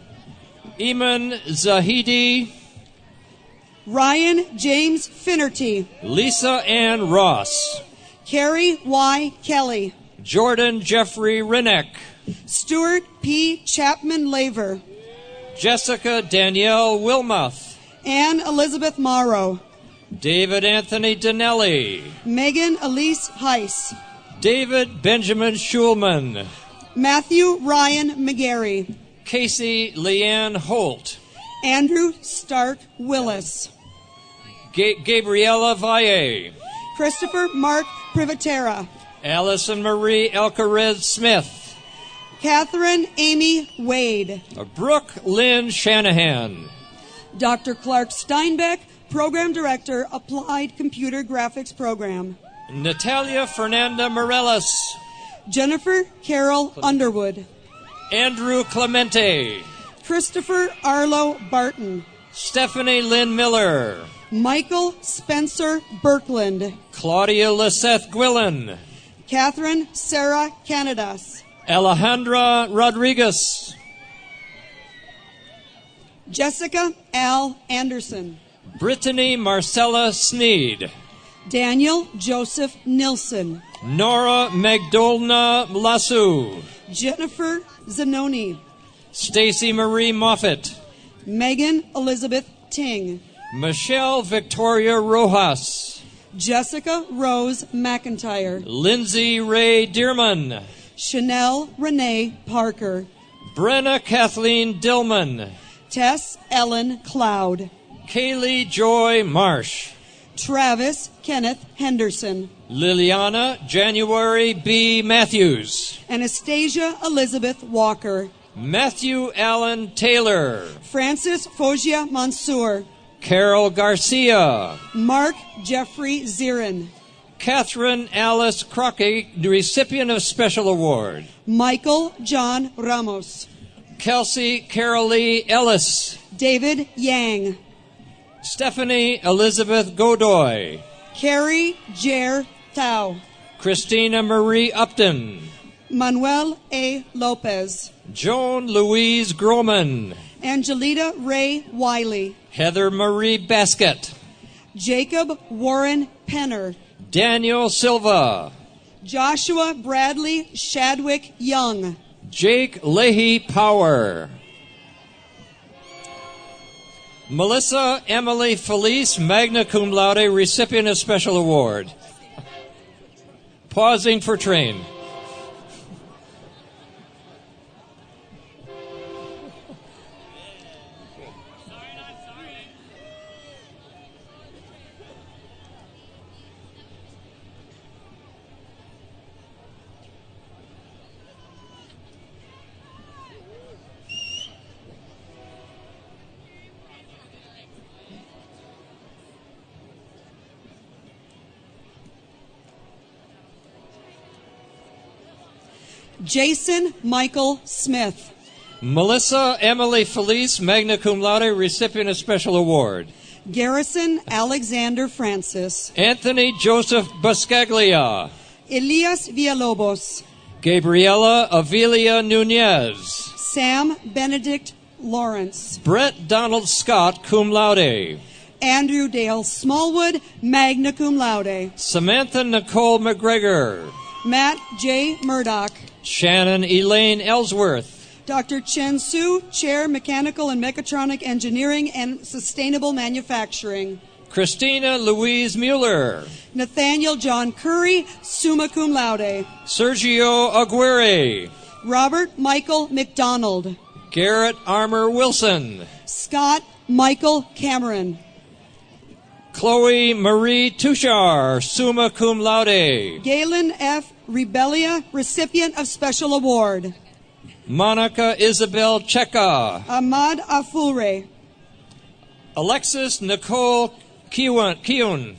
Eamon Zahidi. Ryan James Finnerty. Lisa Ann Ross. Carrie Y. Kelly. Jordan Jeffrey Renneck. Stuart P. Chapman Laver. Jessica Danielle Wilmoth. Anne Elizabeth Morrow. David Anthony Donnelly. Megan Elise Heiss. David Benjamin Schulman. Matthew Ryan McGarry. Casey Leanne Holt. Andrew Stark Willis. Gabriella Valle. Christopher Mark Privatera. Allison Marie Elkarez Smith. Catherine Amy Wade. Brooke Lynn Shanahan. Dr. Clark Steinbeck, Program Director, Applied Computer Graphics Program. Natalia Fernanda Morales. Jennifer Carol Underwood. Andrew Clemente. Christopher Arlo Barton. Stephanie Lynn Miller. Michael Spencer Birkland. Claudia Lisseth Gwillen. Catherine Sarah Canadas. Alejandra Rodriguez. Jessica Al Anderson. Brittany Marcella Sneed. Daniel Joseph Nilsson. Nora Magdolna Lasso. Jennifer Zanoni. Stacy Marie Moffett. Megan Elizabeth Ting, Michelle Victoria Rojas, Jessica Rose McIntyre, Lindsay Ray Dearman, Chanel Renee Parker, Brenna Kathleen Dillman, Tess Ellen Cloud, Kaylee Joy Marsh, Travis Kenneth Henderson, Liliana January B. Matthews, Anastasia Elizabeth Walker, Matthew Allen Taylor, Francis Foggia Mansour, Carol Garcia, Mark Jeffrey Zirin, Catherine Alice Crockett, recipient of Special Award, Michael John Ramos, Kelsey Carolee Ellis, David Yang, Stephanie Elizabeth Godoy, Carrie Jer Thau, Christina Marie Upton, Manuel A. Lopez, Joan Louise Groman, Angelita Ray Wiley, Heather Marie Basket, Jacob Warren Penner, Daniel Silva, Joshua Bradley Shadwick Young, Jake Leahy Power, Melissa Emily Felice, magna cum laude, recipient of Special Award. Pausing for train. Jason Michael Smith, Melissa Emily Felice, magna cum laude, recipient of Special Award. Garrison Alexander Francis, Anthony Joseph Buscaglia, Elias Villalobos, Gabriela Avilia Nunez, Sam Benedict Lawrence, Brett Donald Scott, cum laude, Andrew Dale Smallwood, magna cum laude, Samantha Nicole McGregor, Matt J. Murdoch, Shannon Elaine Ellsworth, Dr. Chen Su, Chair, Mechanical and Mechatronic Engineering and Sustainable Manufacturing, Christina Louise Mueller, Nathaniel John Curry, summa cum laude, Sergio Aguirre, Robert Michael McDonald, Garrett Armour Wilson, Scott Michael Cameron, Chloe Marie Tushar, summa cum laude, Galen F. Rebellia, recipient of Special Award, Monica Isabel Cheka, Ahmad Afure, Alexis Nicole Kiun,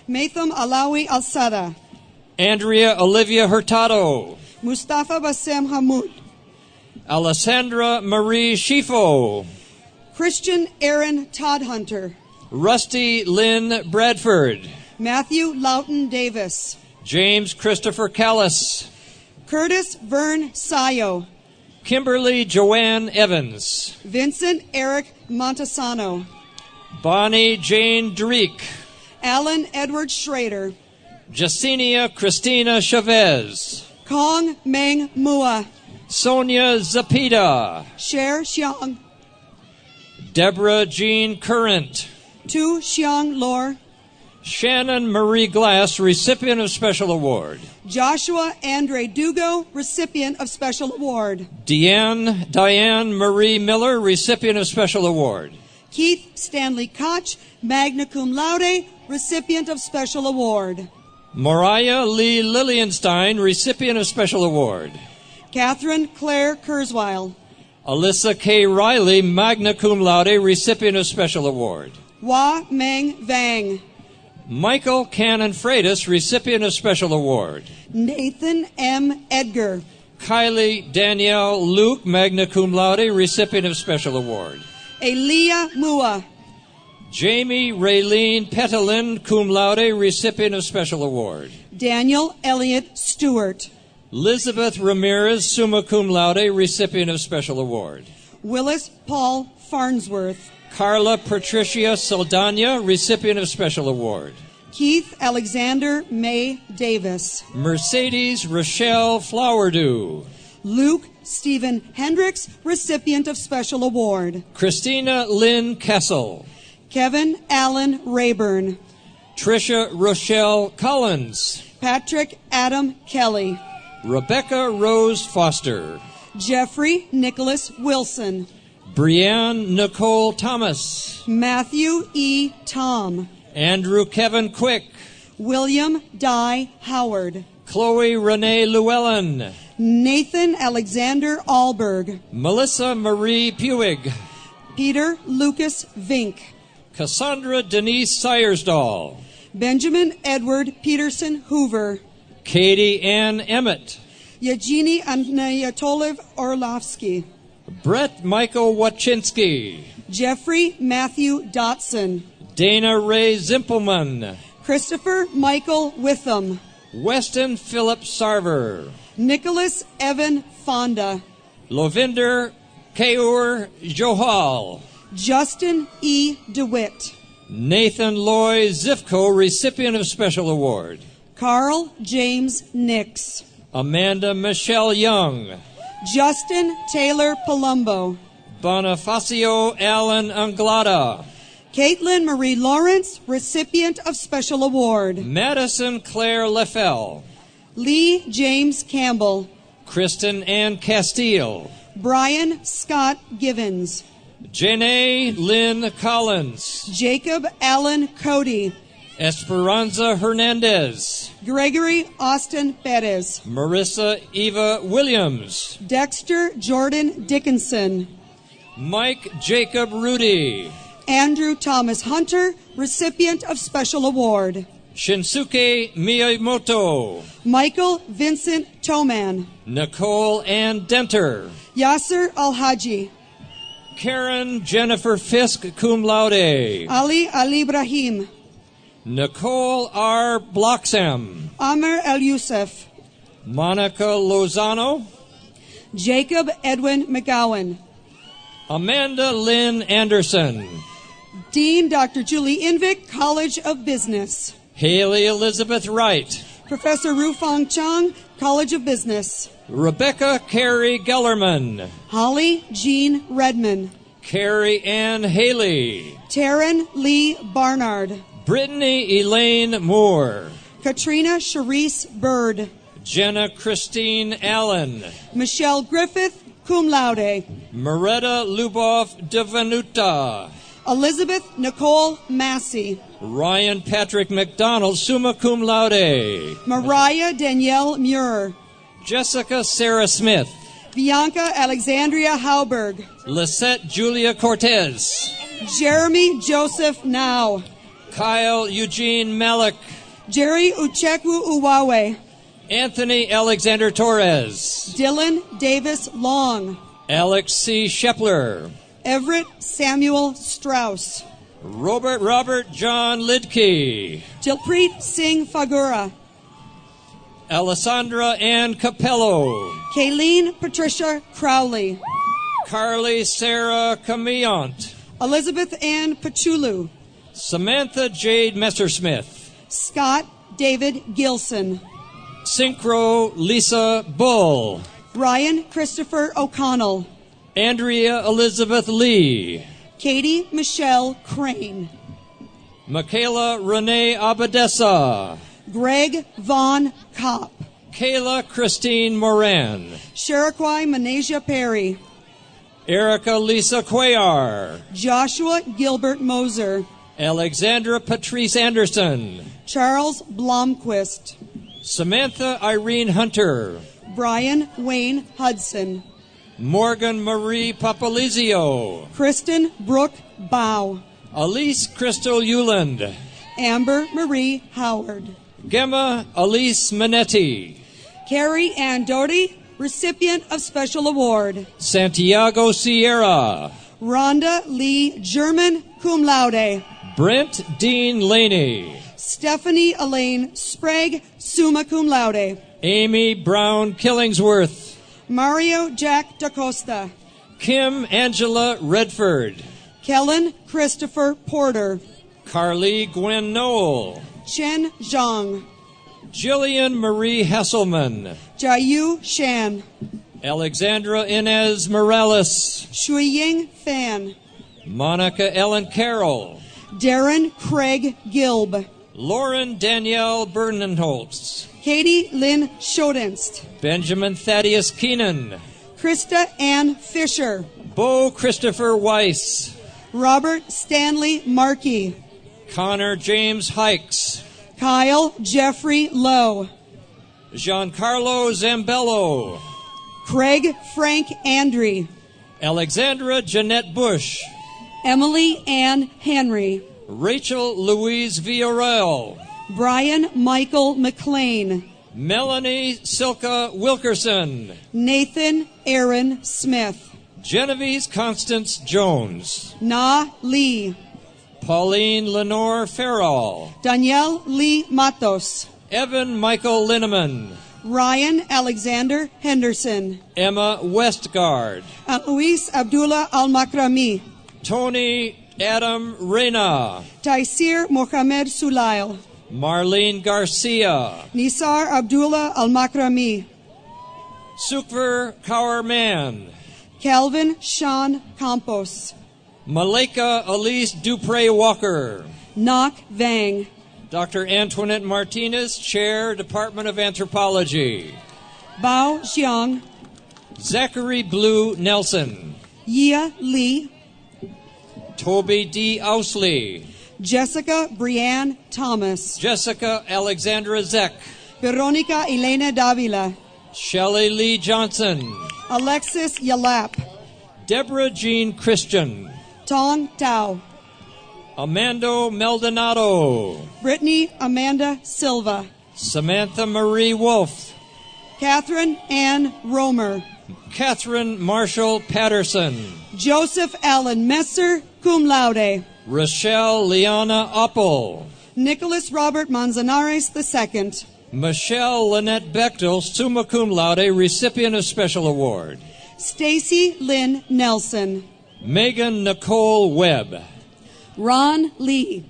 Matham Alawi Alsada, Andrea Olivia Hurtado, Mustafa Bassem Hamoud, Alessandra Marie Schifo, Christian Aaron Toddhunter, Rusty Lynn Bradford, Matthew Lawton Davis, James Christopher Callis, Curtis Vern Sayo, Kimberly Joanne Evans, Vincent Eric Montesano, Bonnie Jane Dreek, Alan Edward Schrader, Jacinia Christina Chavez, Kong Meng Mua, Sonia Zapita, Sher Xiang, Deborah Jean Current, Tu Xiang Lor, Shannon Marie Glass, recipient of Special Award. Joshua Andre Dugo, recipient of Special Award, Diane Marie Miller, recipient of Special Award. Keith Stanley Koch, magna cum laude, recipient of Special Award, Mariah Lee Lilienstein, recipient of Special Award. Catherine Claire Kurzweil, Alyssa K. Riley, magna cum laude, recipient of Special Award. Hua Meng Vang, Michael Cannon Freitas, recipient of Special Award. Nathan M. Edgar, Kylie Danielle Luke, magna cum laude, recipient of Special Award. Elia Mua, Jamie Raylene Petalin, cum laude, recipient of Special Award. Daniel Elliott Stewart, Elizabeth Ramirez, summa cum laude, recipient of Special Award. Willis Paul Farnsworth, Carla Patricia Saldana, recipient of Special Award. Keith Alexander May Davis, Mercedes Rochelle Flowerdew, Luke Stephen Hendricks, recipient of Special Award. Christina Lynn Kessel. Kevin Allen Rayburn. Tricia Rochelle Collins. Patrick Adam Kelly. Rebecca Rose Foster. Jeffrey Nicholas Wilson. Brianne Nicole Thomas. Matthew E. Tom. Andrew Kevin Quick. William Dye Howard. Chloe Renee Llewellyn. Nathan Alexander Alberg. Melissa Marie Puig. Peter Lucas Vink. Cassandra Denise Seyersdahl. Benjamin Edward Peterson Hoover. Katie Ann Emmett. Yevgeny Anatolev Orlovsky. Brett Michael Wachinski. Jeffrey Matthew Dotson. Dana Ray Zimpelman. Christopher Michael Witham. Weston Philip Sarver. Nicholas Evan Fonda. Lovinder Kaur Johal. Justin E. DeWitt. Nathan Loy Zifko, recipient of Special Award. Carl James Nix. Amanda Michelle Young. Justin Taylor Palumbo. Bonifacio Allen Anglada. Caitlin Marie Lawrence, recipient of Special Award. Madison Claire Leffel. Lee James Campbell. Kristen Ann Castile. Brian Scott Givens. Janae Lynn Collins. Jacob Allen Cody. Esperanza Hernandez. Gregory Austin Perez. Marissa Eva Williams. Dexter Jordan Dickinson. Mike Jacob Rudy. Andrew Thomas Hunter, recipient of Special Award. Shinsuke Miyamoto. Michael Vincent Toman. Nicole Ann Denter. Yasser Alhaji. Karen Jennifer Fisk, cum laude. Ali Ibrahim. Nicole R. Bloxam. Amr El Youssef. Monica Lozano. Jacob Edwin McGowan. Amanda Lynn Anderson. Dean Dr. Julie Invick, College of Business. Haley Elizabeth Wright. Professor Rufang Chang, College of Business. Rebecca Carey Gellerman. Holly Jean Redman. Carrie Ann Haley. Taryn Lee Barnard. Brittany Elaine Moore. Katrina Charisse Bird. Jenna Christine Allen. Michelle Griffith, cum laude. Moretta Lubov Devanuta. Elizabeth Nicole Massey. Ryan Patrick McDonald, summa cum laude. Mariah Danielle Muir. Jessica Sarah Smith. Bianca Alexandria Hauberg. Lisette Julia Cortez. Jeremy Joseph Now. Kyle Eugene Malik. Jerry Ucheku Uwawe. Anthony Alexander Torres. Dylan Davis Long. Alex C. Shepler. Everett Samuel Strauss. Robert John Lidke. Dilpreet Singh Fagura. Alessandra Ann Capello. Kayleen Patricia Crowley. Carly Sarah Camillant. Elizabeth Ann Pachulu. Samantha Jade Messersmith. Scott David Gilson. Synchro Lisa Bull. Ryan Christopher O'Connell. Andrea Elizabeth Lee. Katie Michelle Crane. Michaela Renee Abadessa. Greg Vaughn Kopp. Kayla Christine Moran. Sheriquai Manasia Perry. Erica Lisa Cuellar. Joshua Gilbert Moser. Alexandra Patrice Anderson. Charles Blomquist. Samantha Irene Hunter. Brian Wayne Hudson. Morgan Marie Papalizio. Kristen Brooke Bow. Elise Crystal Euland. Amber Marie Howard. Gemma Elise Minetti. Carrie Ann Doherty, recipient of Special Award. Santiago Sierra. Rhonda Lee German, cum laude. Brent Dean Laney. Stephanie Elaine Sprague, summa cum laude. Amy Brown Killingsworth. Mario Jack DaCosta. Kim Angela Redford. Kellen Christopher Porter. Carly Gwen Noel. Chen Zhang. Jillian Marie Hesselman. Jayu Shan. Alexandra Inez Morales. Shuying Fan. Monica Ellen Carroll. Darren Craig Gilb. Lauren Danielle Bernenholtz. Katie Lynn Schodenst. Benjamin Thaddeus Keenan. Krista Ann Fisher. Bo Christopher Weiss. Robert Stanley Markey. Connor James Hikes. Kyle Jeffrey Lowe. Giancarlo Zambello. Craig Frank Andre. Alexandra Jeanette Bush. Emily Ann Henry. Rachel Louise Villarreal. Brian Michael McLean. Melanie Silka Wilkerson. Nathan Aaron Smith. Genevieve Constance Jones. Na Lee. Pauline Lenore Farrell. Danielle Lee Matos. Evan Michael Linneman. Ryan Alexander Henderson. Emma Westgard. Luis Abdullah Al-Makrami. Tony Adam Reyna. Taisir Mohamed Sulail. Marlene Garcia. Nisar Abdullah Al-Makrami. Sukver Kaur Man. Calvin Sean Campos. Malika Elise Dupre Walker. Nok Vang. Dr. Antoinette Martinez, Chair, Department of Anthropology. Bao Xiang. Zachary Blue Nelson. Yia Lee. Toby D. Ousley. Jessica Brianne Thomas. Jessica Alexandra Zeck. Veronica Elena Davila. Shelley Lee Johnson. Alexis Yalap. Deborah Jean Christian. Tong Tao. Amando Maldonado. Brittany Amanda Silva. Samantha Marie Wolf. Catherine Ann Romer. Catherine Marshall Patterson. Joseph Allen Messer, cum laude. Rochelle Liana Oppel. Nicholas Robert Manzanares II. Michelle Lynette Bechtel, summa cum laude, recipient of special award. Stacy Lynn Nelson. Megan Nicole Webb. Ron Lee.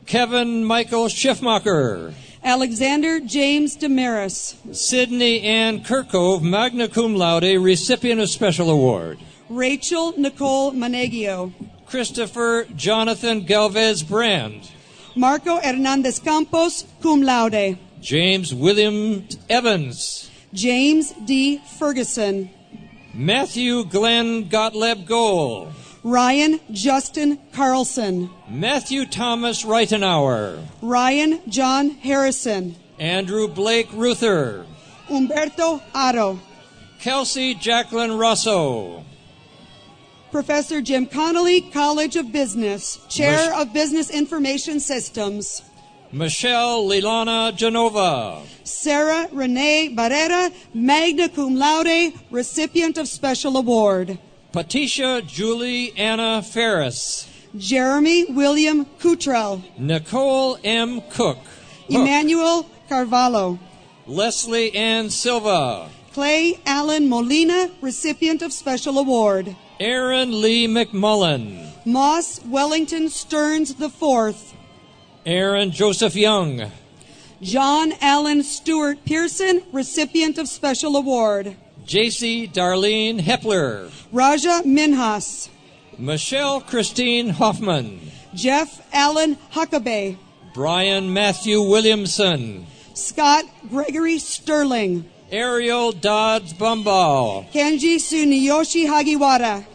Kevin Michael Schiffmacher. Alexander James Damaris. Sydney Ann Kirkove, magna cum laude, recipient of special award. Rachel Nicole Manegio. Christopher Jonathan Galvez Brand. Marco Hernandez Campos, cum laude. James William Evans. James D. Ferguson. Matthew Glenn Gottlieb Gohl. Ryan Justin Carlson. Matthew Thomas Reitenauer. Ryan John Harrison. Andrew Blake Ruther. Humberto Aro. Kelsey Jacqueline Russo. Professor Jim Connolly, College of Business, Chair of Business Information Systems. Michelle Lilana Genova. Sarah Renee Barrera, magna cum laude, recipient of special award. Patricia Julie Anna Ferris. Jeremy William Cottrell. Nicole M. Cook. Emmanuel Carvalho. Leslie Ann Silva. Clay Allen Molina, recipient of special award. Aaron Lee McMullen. Moss Wellington Stearns IV. Aaron Joseph Young. John Allen Stewart Pearson, recipient of special award. J.C. Darlene Hepler. Raja Minhas. Michelle Christine Hoffman. Jeff Allen Huckabee. Brian Matthew Williamson. Scott Gregory Sterling. Ariel Dodds Bumball. Kenji Suniyoshi Hagiwara.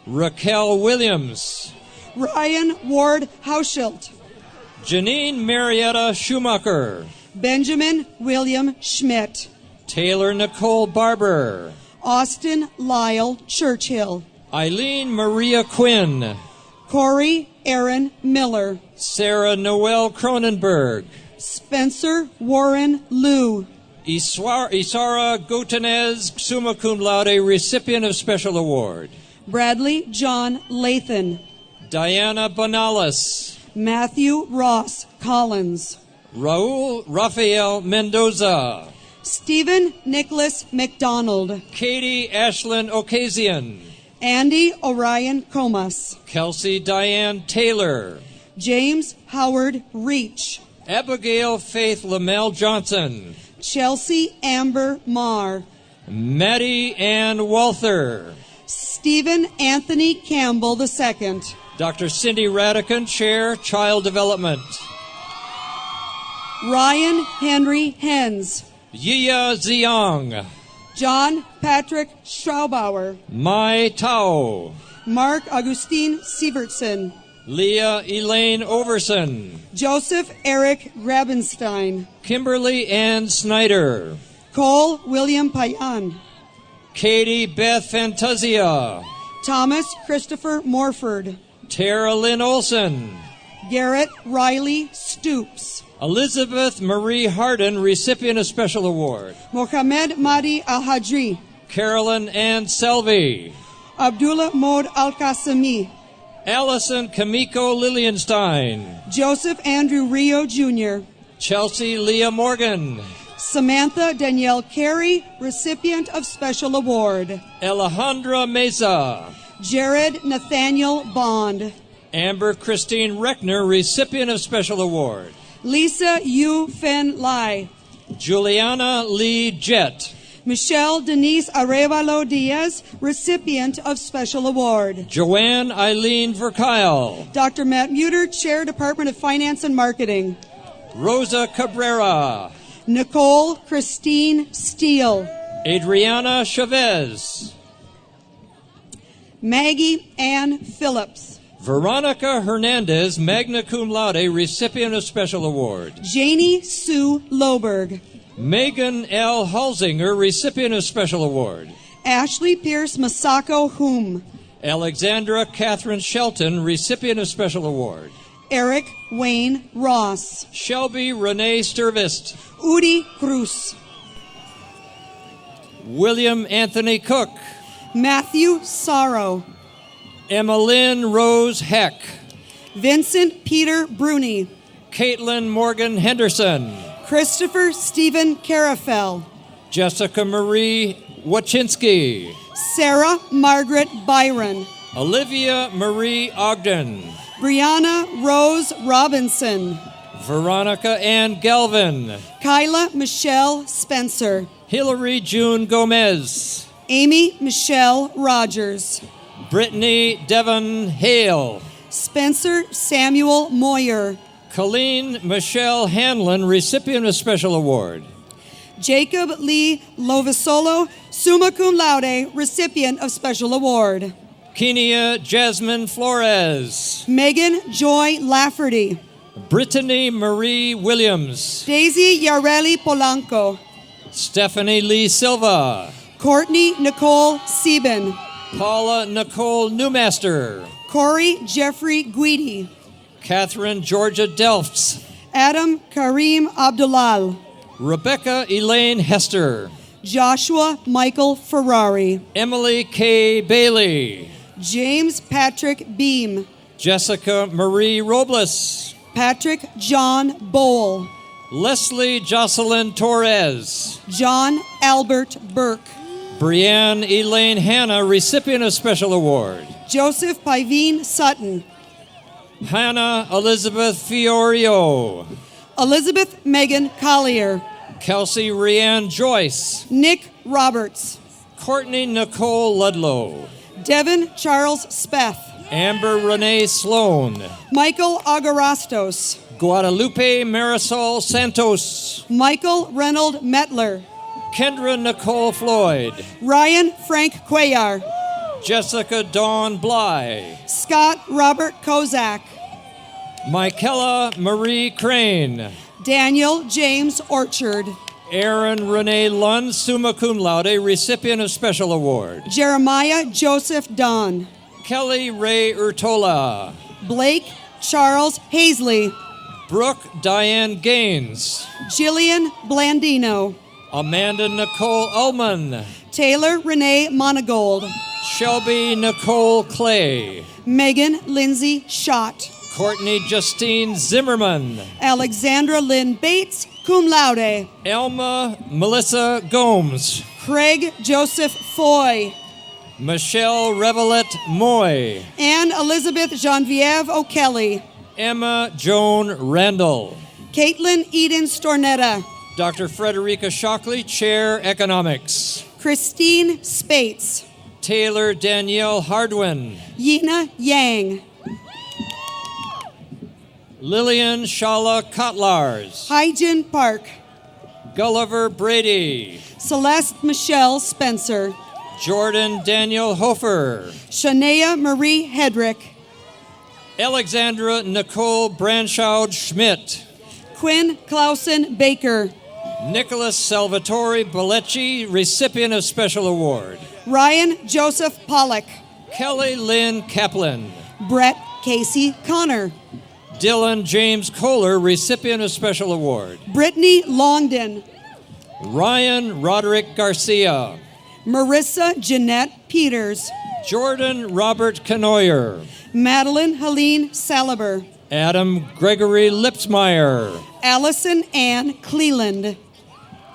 Raquel Williams. Ryan Ward Hauschilt. Janine Marietta Schumacher. Benjamin William Schmidt. Taylor Nicole Barber. Austin Lyle Churchill. Eileen Maria Quinn. Corey Aaron Miller. Sarah Noel Cronenberg. Spencer Warren Liu. Isara Gutanez, summa cum laude, recipient of special award. Bradley John Lathan. Diana Bonalis. Matthew Ross Collins. Raul Rafael Mendoza. Stephen Nicholas McDonald. Katie Ashlyn Ocasian. Andy Orion Comas. Kelsey Diane Taylor. James Howard Reach. Abigail Faith Lamel Johnson. Chelsea Amber Marr. Maddie Ann Walther. Stephen Anthony Campbell II. Dr. Cindy Radican, Chair, Child Development. Ryan Henry Hens. Yia Ziong. John Patrick Straubauer. Mai Tao. Mark Augustine Sievertson. Leah Elaine Overson. Joseph Eric Grabenstein. Kimberly Ann Snyder. Cole William Payan. Katie Beth Fantasia. Thomas Christopher Morford. Tara Lynn Olson. Garrett Riley Stoops. Elizabeth Marie Harden, recipient of Special Award. Mohamed Mahdi Al-Hajri. Carolyn Ann Selvey. Abdullah Mod Al-Qasimi. Allison Kamiko Lilienstein. Joseph Andrew Rio Jr. Chelsea Leah Morgan. Samantha Danielle Carey, recipient of Special Award. Alejandra Mesa. Jared Nathaniel Bond. Amber Christine Reckner, recipient of Special Award. Lisa Yu Fen Lai. Juliana Lee Jett. Michelle Denise Arevalo Diaz, recipient of Special Award. Joanne Eileen Verkyle. Dr. Matt Muter, Chair, Department of Finance and Marketing. Rosa Cabrera. Nicole Christine Steele. Adriana Chavez. Maggie Ann Phillips. Veronica Hernandez, magna cum laude, recipient of Special Award. Janie Sue Loberg. Megan L. Halsinger, recipient of Special Award. Ashley Pierce Masako Hum. Alexandra Catherine Shelton, recipient of Special Award. Eric Wayne Ross. Shelby Renee Sturvist. Udi Cruz. William Anthony Cook. Matthew Sorrow. Emmeline Rose Heck. Vincent Peter Bruni. Caitlin Morgan Henderson. Christopher Stephen Carafel. Jessica Marie Wachinski. Sarah Margaret Byron. Olivia Marie Ogden. Brianna Rose Robinson. Veronica Ann Galvin. Kyla Michelle Spencer. Hillary June Gomez. Amy Michelle Rogers. Brittany Devon Hale. Spencer Samuel Moyer. Colleen Michelle Hanlon, recipient of Special Award. Jacob Lee Lovisolo, summa cum laude, recipient of Special Award. Kenia Jasmine Flores. Megan Joy Lafferty. Brittany Marie Williams. Daisy Yareli Polanco. Stephanie Lee Silva. Courtney Nicole Sieben. Paula Nicole Newmaster. Corey Jeffrey Guidi. Catherine Georgia Delfts. Adam Karim Abdulal. Rebecca Elaine Hester. Joshua Michael Ferrari. Emily K. Bailey. James Patrick Beam. Jessica Marie Robles. Patrick John Bowl. Leslie Jocelyn Torres. John Albert Burke. Brianne Elaine Hanna, recipient of Special Award. Joseph Piveen Sutton. Hannah Elizabeth Fiorio. Elizabeth Megan Collier. Kelsey Rianne Joyce. Nick Roberts. Courtney Nicole Ludlow. Devin Charles Speth. Amber Renee Sloan. Michael Agarastos. Guadalupe Marisol Santos. Michael Reynold Metler. Kendra Nicole Floyd. Ryan Frank Cuellar. Jessica Dawn Bly. Scott Robert Kozak. Michaela Marie Crane. Daniel James Orchard. Aaron Renee Lund, summa cum laude, recipient of Special Award. Jeremiah Joseph Don. Kelly Ray Urtola. Blake Charles Hazley. Brooke Diane Gaines. Jillian Blandino. Amanda Nicole Ullman. Taylor Renee Monagold. Shelby Nicole Clay. Megan Lindsay Schott. Courtney Justine Zimmerman. Alexandra Lynn Bates, cum laude. Elma Melissa Gomes. Craig Joseph Foy. Michelle Revelette Moy. Anne Elizabeth Genevieve O'Kelly. Emma Joan Randall. Caitlin Eden Stornetta. Dr. Frederica Shockley, Chair Economics. Christine Spates. Taylor Danielle Hardwin. Yina Yang. Lillian Shala Kotlars. Hyjin Park. Gulliver Brady. Celeste Michelle Spencer. Jordan Daniel Hofer. Shania Marie Hedrick. Alexandra Nicole Branshaud Schmidt. Quinn Clausen Baker. Nicholas Salvatore Bellecci, recipient of Special Award. Ryan Joseph Pollock. Kelly Lynn Kaplan. Brett Casey Connor. Dylan James Kohler, recipient of Special Award. Brittany Longden. Ryan Roderick Garcia. Marissa Jeanette Peters. Jordan Robert Canoyer. Madeline Helene Saliber. Adam Gregory Lipsmeyer. Allison Ann Cleland.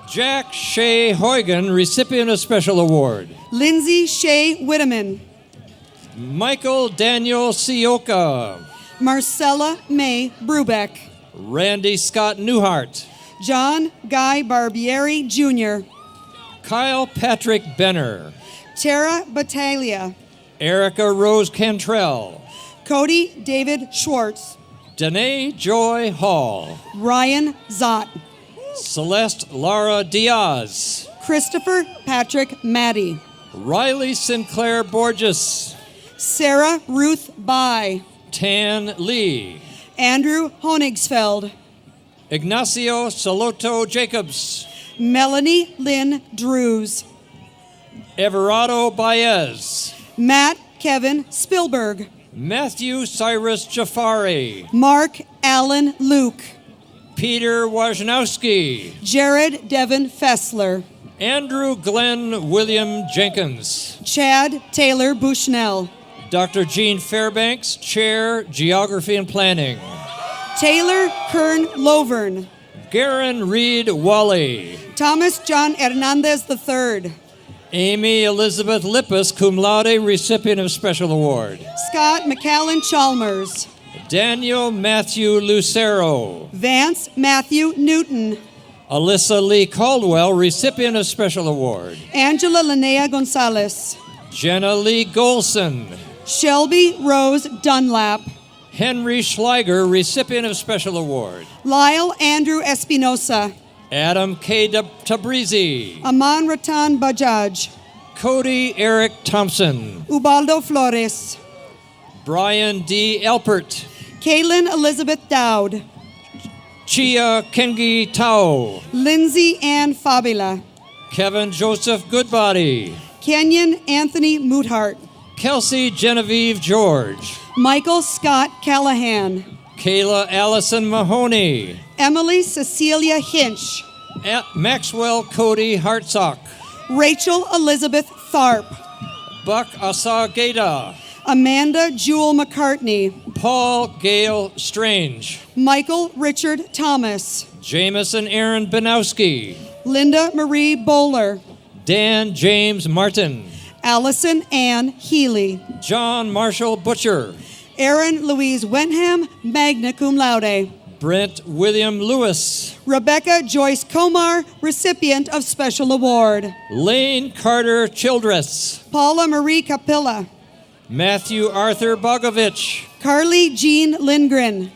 Jack Shea Huygen, recipient of Special Award. Lindsay Shea Whitteman. Michael Daniel Sioka. Marcella May Brubeck. Randy Scott Newhart. John Guy Barbieri Jr. Kyle Patrick Benner. Tara Battaglia. Erica Rose Cantrell. Cody David Schwartz. Danae Joy Hall. Ryan Zott. Celeste Lara Diaz. Christopher Patrick Maddie. Riley Sinclair Borges. Sarah Ruth Bai. Tan Lee. Andrew Honigsfeld. Ignacio Saloto Jacobs. Melanie Lynn Drews. Everardo Baez. Matt Kevin Spielberg. Matthew Cyrus Jafari. Mark Allen Luke. Peter Wojnowski. Jared Devin Fessler. Andrew Glenn William Jenkins. Chad Taylor Bushnell. Dr. Jean Fairbanks, Chair, Geography and Planning. Taylor Kern Lovern. Garen Reed Wally. Thomas John Hernandez III. Amy Elizabeth Lippis, cum laude, recipient of Special Award. Scott McAllen Chalmers. Daniel Matthew Lucero. Vance Matthew Newton. Alyssa Lee Caldwell, recipient of Special Award. Angela Linnea Gonzalez. Jenna Lee Golson. Shelby Rose Dunlap. Henry Schleiger, recipient of Special Award. Lyle Andrew Espinosa. Adam K. Tabrizi. Aman Ratan Bajaj. Cody Eric Thompson. Ubaldo Flores. Brian D. Elpert. Kaylin Elizabeth Dowd. Chia Kengi Tao. Lindsay Ann Fabila. Kevin Joseph Goodbody. Kenyon Anthony Moothart. Kelsey Genevieve George. Michael Scott Callahan. Kayla Allison Mahoney. Emily Cecilia Hinch. Maxwell Cody Hartsock. Rachel Elizabeth Tharp. Buck Asageda. Amanda Jewel McCartney. Paul Gale Strange. Michael Richard Thomas. Jameson Aaron Banowski. Linda Marie Bowler. Dan James Martin. Allison Ann Healy. John Marshall Butcher. Aaron Louise Wenham, magna cum laude. Brent William Lewis. Rebecca Joyce Comar, recipient of Special Award. Lane Carter Childress. Paula Marie Capilla. Matthew Arthur Bogovich. Carly Jean Lindgren.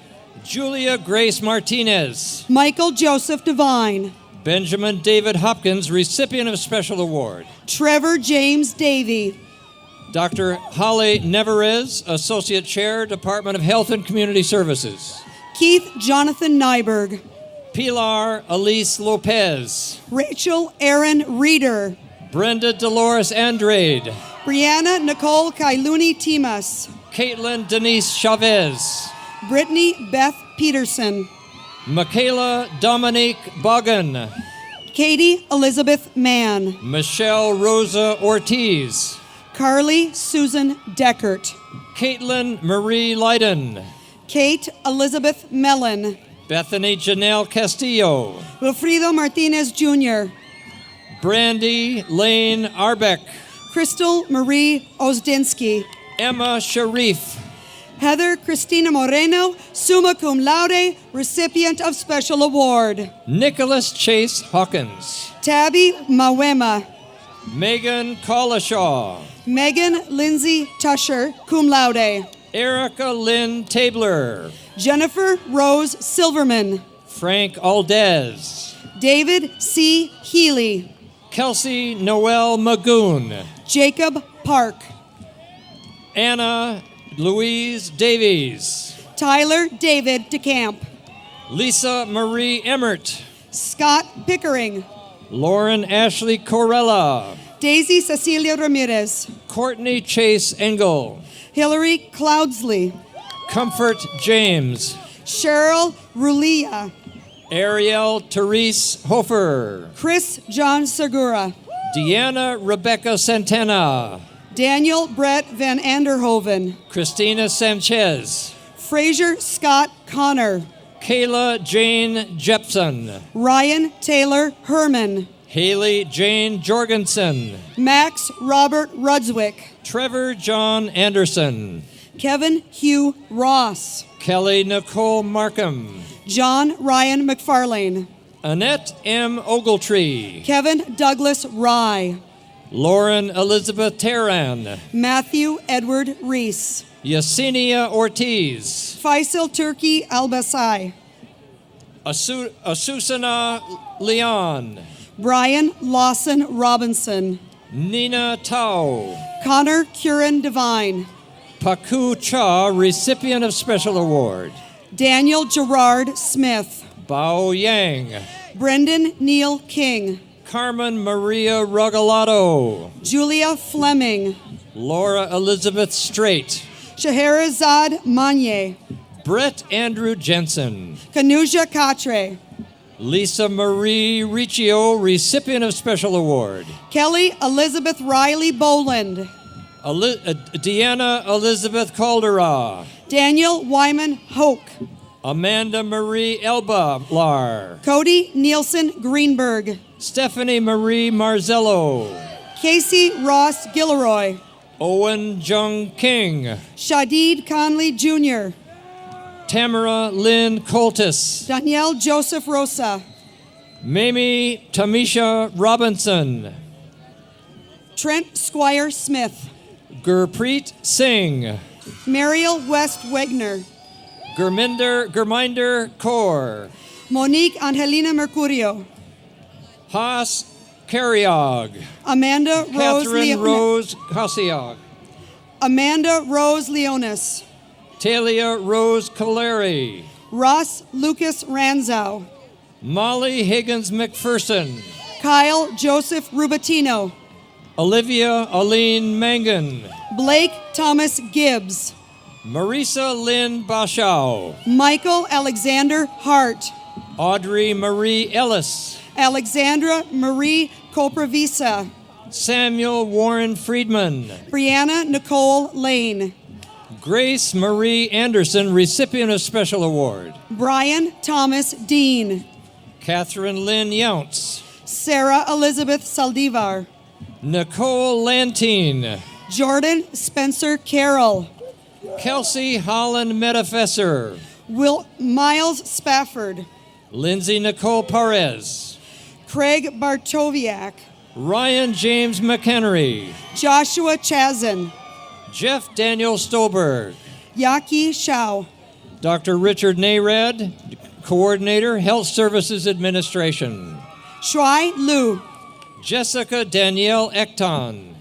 Julia Grace Martinez. Michael Joseph Devine. Benjamin David Hopkins, recipient of Special Award. Trevor James Davey. Dr. Holly Neverez, Associate Chair, Department of Health and Community Services. Keith Jonathan Nyberg. Pilar Elise Lopez. Rachel Aaron Reeder. Brenda Dolores Andrade. Brianna Nicole Kailuni Timas. Caitlin Denise Chavez. Brittany Beth Peterson. Michaela Dominique Bogan. Katie Elizabeth Mann. Michelle Rosa Ortiz. Carly Susan Deckert. Caitlin Marie Leiden. Kate Elizabeth Mellon. Bethany Janelle Castillo. Wilfrido Martinez Jr. Brandy Lane Arbeck. Crystal Marie Ozdinsky. Emma Sharif. Heather Cristina Moreno, summa cum laude, recipient of Special Award. Nicholas Chase Hawkins. Tabby Mawema. Megan Collishaw. Megan Lindsay Tusher, cum laude. Erica Lynn Tabler. Jennifer Rose Silverman. Frank Aldez. David C. Healy. Kelsey Noel Magoon. Jacob Park. Anna Louise Davies. Tyler David DeCamp. Lisa Marie Emmert. Scott Pickering. Lauren Ashley Corella. Daisy Cecilia Ramirez. Courtney Chase Engel. Hillary Cloudsley. Comfort James. Cheryl Rulia. Ariel Therese Hofer. Chris John Segura. Deanna Rebecca Santana. Daniel Brett Van Anderhoven. Christina Sanchez. Fraser Scott Connor. Kayla Jane Jepson. Ryan Taylor Herman. Haley Jane Jorgensen. Max Robert Rudswick. Trevor John Anderson. Kevin Hugh Ross. Kelly Nicole Markham. John Ryan McFarlane. Annette M. Ogletree. Kevin Douglas Rye. Lauren Elizabeth Terran. Matthew Edward Reese. Yesenia Ortiz. Faisal Turkey Albasai. Asusana Leon. Brian Lawson Robinson. Nina Tao. Connor Curran Devine. Paku Cha, recipient of Special Award. Daniel Gerard Smith. Bao Yang. Brendan Neal King. Carmen Maria Rogalato. Julia Fleming. Laura Elizabeth Strait. Scheherazade Manye. Brett Andrew Jensen. Kanuja Katre. Lisa Marie Riccio, recipient of Special Award. Kelly Elizabeth Riley Boland. Deanna Elizabeth Caldera. Daniel Wyman Hoke. Amanda Marie Elba-Lar. Cody Nielsen Greenberg. Stephanie Marie Marzello. Casey Ross Gilroy. Owen Jung King. Shadid Conley Jr. Tamara Lynn Coltis. Danielle Joseph Rosa. Mamie Tamisha Robinson. Trent Squire Smith. Gurpreet Singh. Mariel West Wegner. Gurminder Kaur. Monique Angelina Mercurio. Haas Kariog. Amanda Rose Catherine Rose Hasiog. Amanda Rose Leonis. Talia Rose Caleri. Ross Lucas Ranzow. Molly Higgins McPherson. Kyle Joseph Rubatino. Olivia Aline Mangan. Blake Thomas Gibbs. Marisa Lynn Bashow. Michael Alexander Hart. Audrey Marie Ellis. Alexandra Marie Copravisa. Samuel Warren Friedman. Brianna Nicole Lane. Grace Marie Anderson, recipient of Special Award. Brian Thomas Dean. Catherine Lynn Younts. Sarah Elizabeth Saldivar. Nicole Lantine. Jordan Spencer Carroll. Kelsey Holland Metafesser. Miles Spafford. Lindsay Nicole Perez. Craig Bartoviak. Ryan James McHenry. Joshua Chazen. Jeff Daniel Stolberg. Yaki Shao. Dr. Richard Nayrad, Coordinator, Health Services Administration. Shuai Lu. Jessica Danielle Ekton.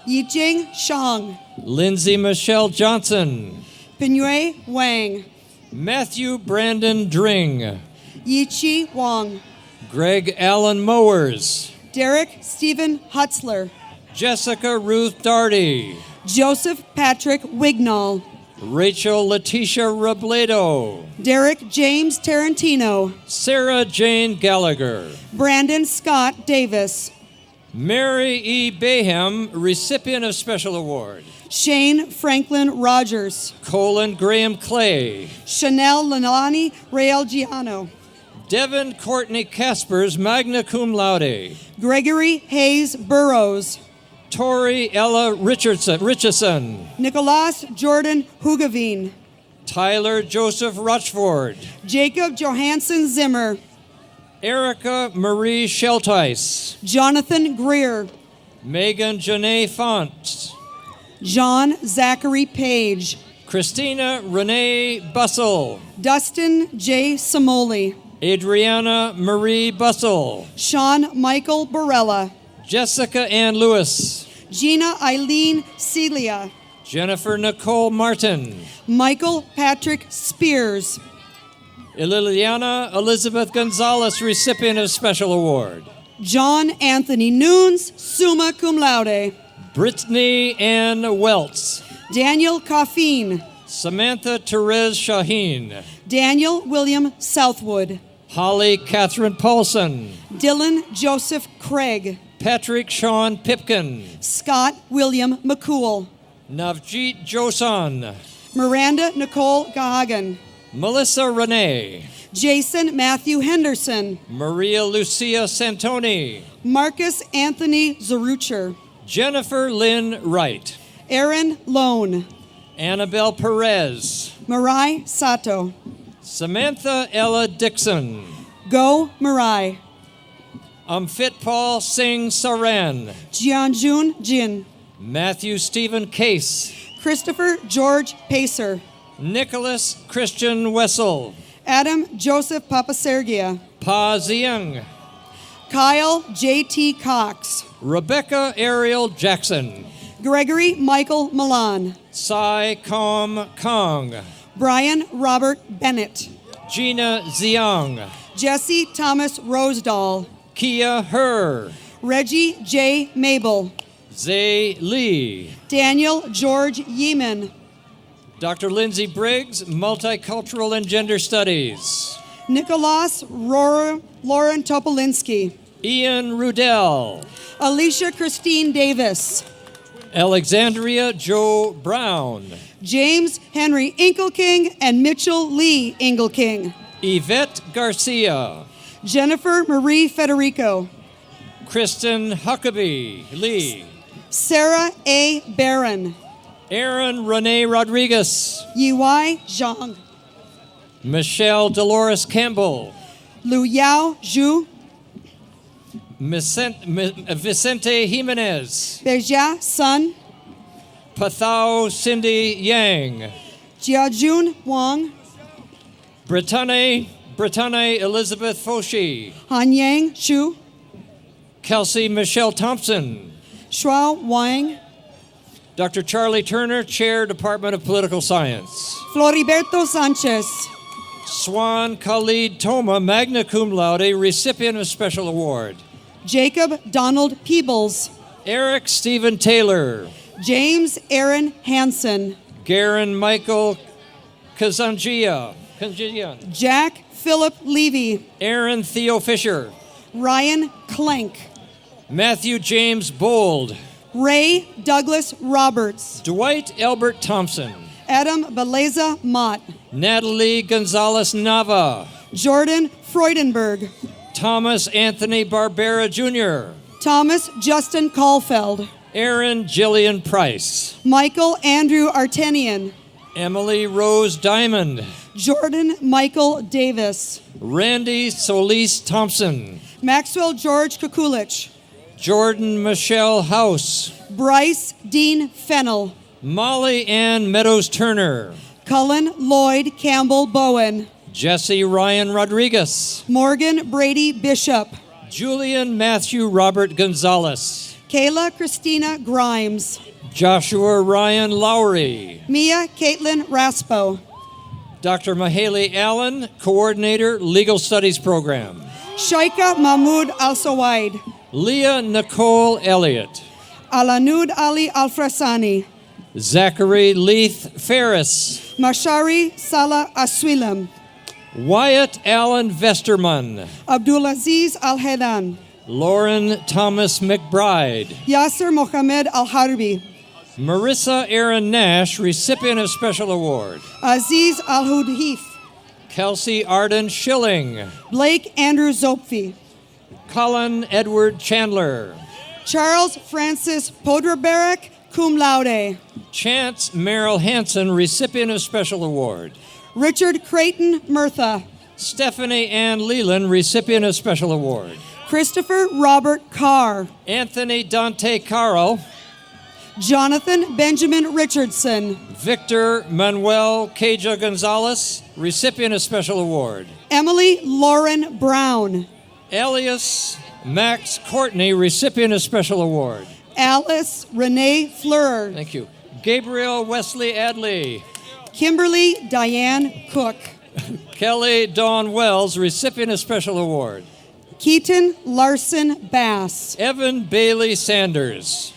Yijing Shang. Lindsay Michelle Johnson. Pinue Wang. Matthew Brandon Dring. Yichi Wang. Greg Allen Mowers. Derek Stephen Hutzler. Jessica Ruth Darty. Joseph Patrick Wignall. Rachel Letitia Robledo. Derek James Tarantino. Sarah Jane Gallagher. Brandon Scott Davis. Mary E. Bayham, recipient of Special Award. Shane Franklin Rogers. Colin Graham Clay. Chanel Lanani Realgiano. Devin Courtney Caspers, magna cum laude. Gregory Hayes Burrows. Tori Ella Richardson. Nicolas Jordan Hugavine. Tyler Joseph Rochford. Jacob Johansson Zimmer. Erica Marie Sheltice. Jonathan Greer. Megan Janae Font. John Zachary Page. Christina Renee Bussell. Dustin J. Samoli. Adriana Marie Bussell. Sean Michael Barella. Jessica Ann Lewis. Gina Eileen Celia. Jennifer Nicole Martin. Michael Patrick Spears. Liliana Elizabeth Gonzalez, recipient of Special Award. John Anthony Nunes, summa cum laude. Brittany Ann Welts. Daniel Coffeen. Samantha Therese Shaheen. Daniel William Southwood. Holly Catherine Paulson. Dylan Joseph Craig. Patrick Sean Pipkin. Scott William McCool. Navjeet Josan. Miranda Nicole Gahagan. Melissa Renee. Jason Matthew Henderson. Maria Lucia Santoni. Marcus Anthony Zarucher. Jennifer Lynn Wright. Aaron Lone. Annabelle Perez. Marai Sato. Samantha Ella Dixon. Go Marai. Amfitpal Singh Saran. Jianjun Jin. Matthew Stephen Case. Christopher George Pacer. Nicholas Christian Wessel. Adam Joseph Papasergia. Pa Ziang. Kyle J.T. Cox. Rebecca Ariel Jackson. Gregory Michael Milan. Sai Kom Kong. Brian Robert Bennett. Gina Ziang. Jesse Thomas Rosedal. Kia Her. Reggie J. Mabel. Zay Lee. Daniel George Yeeman. Dr. Lindsay Briggs, Multicultural and Gender Studies. Nicholas Lauren Topolinsky. Ian Rudell. Alicia Christine Davis. Alexandria Joe Brown. James Henry Inkelking and Mitchell Lee Inkelking. Yvette Garcia. Jennifer Marie Federico. Kristen Huckabee Lee. Sarah A. Barron. Aaron Renee Rodriguez. Yiwai Zhang. Michelle Dolores Campbell. Lu Yao Zhu. Vicente Jimenez. Beijia Sun. Pathao Cindy Yang. Jiajun Wang. Brittany Elizabeth Foshi. Hanyang Shu. Kelsey Michelle Thompson. Shuao Wang. Dr. Charlie Turner, Chair, Department of Political Science. Floriberto Sanchez. Swan Khalid Toma, magna cum laude, recipient of Special Award. Jacob Donald Peebles. Eric Stephen Taylor. James Aaron Hansen. Garen Michael Kazanjia. Jack Philip Levy. Aaron Theo Fisher. Ryan Klenk. Matthew James Bold. Ray Douglas Roberts. Dwight Albert Thompson. Adam Beleza Mott. Natalie Gonzalez Nava. Jordan Freudenberg. Thomas Anthony Barbera Jr. Thomas Justin Caulfeld. Aaron Jillian Price. Michael Andrew Artenian. Emily Rose Diamond. Jordan Michael Davis. Randy Solis Thompson. Maxwell George Kukulich. Jordan Michelle House. Bryce Dean Fennell. Molly Ann Meadows Turner. Cullen Lloyd Campbell Bowen. Jesse Ryan Rodriguez. Morgan Brady Bishop. Julian Matthew Robert Gonzalez. Kayla Christina Grimes. Joshua Ryan Lowry. Mia Caitlin Raspo. Dr. Mahaley Allen, Coordinator, Legal Studies Program. Shaika Mahmoud Al-Sawaid. Leah Nicole Elliott. Alanud Ali Al-Frasani. Zachary Leith Ferris. Mashari Salah Aswilam. Wyatt Allen Vesterman. Abdulaziz Al-Hedan. Lauren Thomas McBride. Yasser Mohamed Al-Harbi. Marissa Aaron Nash, recipient of Special Award. Aziz Al-Hudhif. Kelsey Arden Schilling. Blake Andrew Zopfi. Colin Edward Chandler. Charles Francis Podraberek, cum laude. Chance Merrill Hansen, recipient of Special Award. Richard Creighton Murtha. Stephanie Ann Leland, recipient of Special Award. Christopher Robert Carr, Anthony Dante Caro, Jonathan Benjamin Richardson, Victor Manuel Caja Gonzalez, recipient of special award. Emily Lauren Brown, Elias Max Courtney, recipient of special award. Alice Renee Fleur, Thank you. Gabriel Wesley Adley, Kimberly Diane Cook, Kelly Dawn Wells, recipient of special award. Keaton Larson Bass, Evan Bailey Sanders,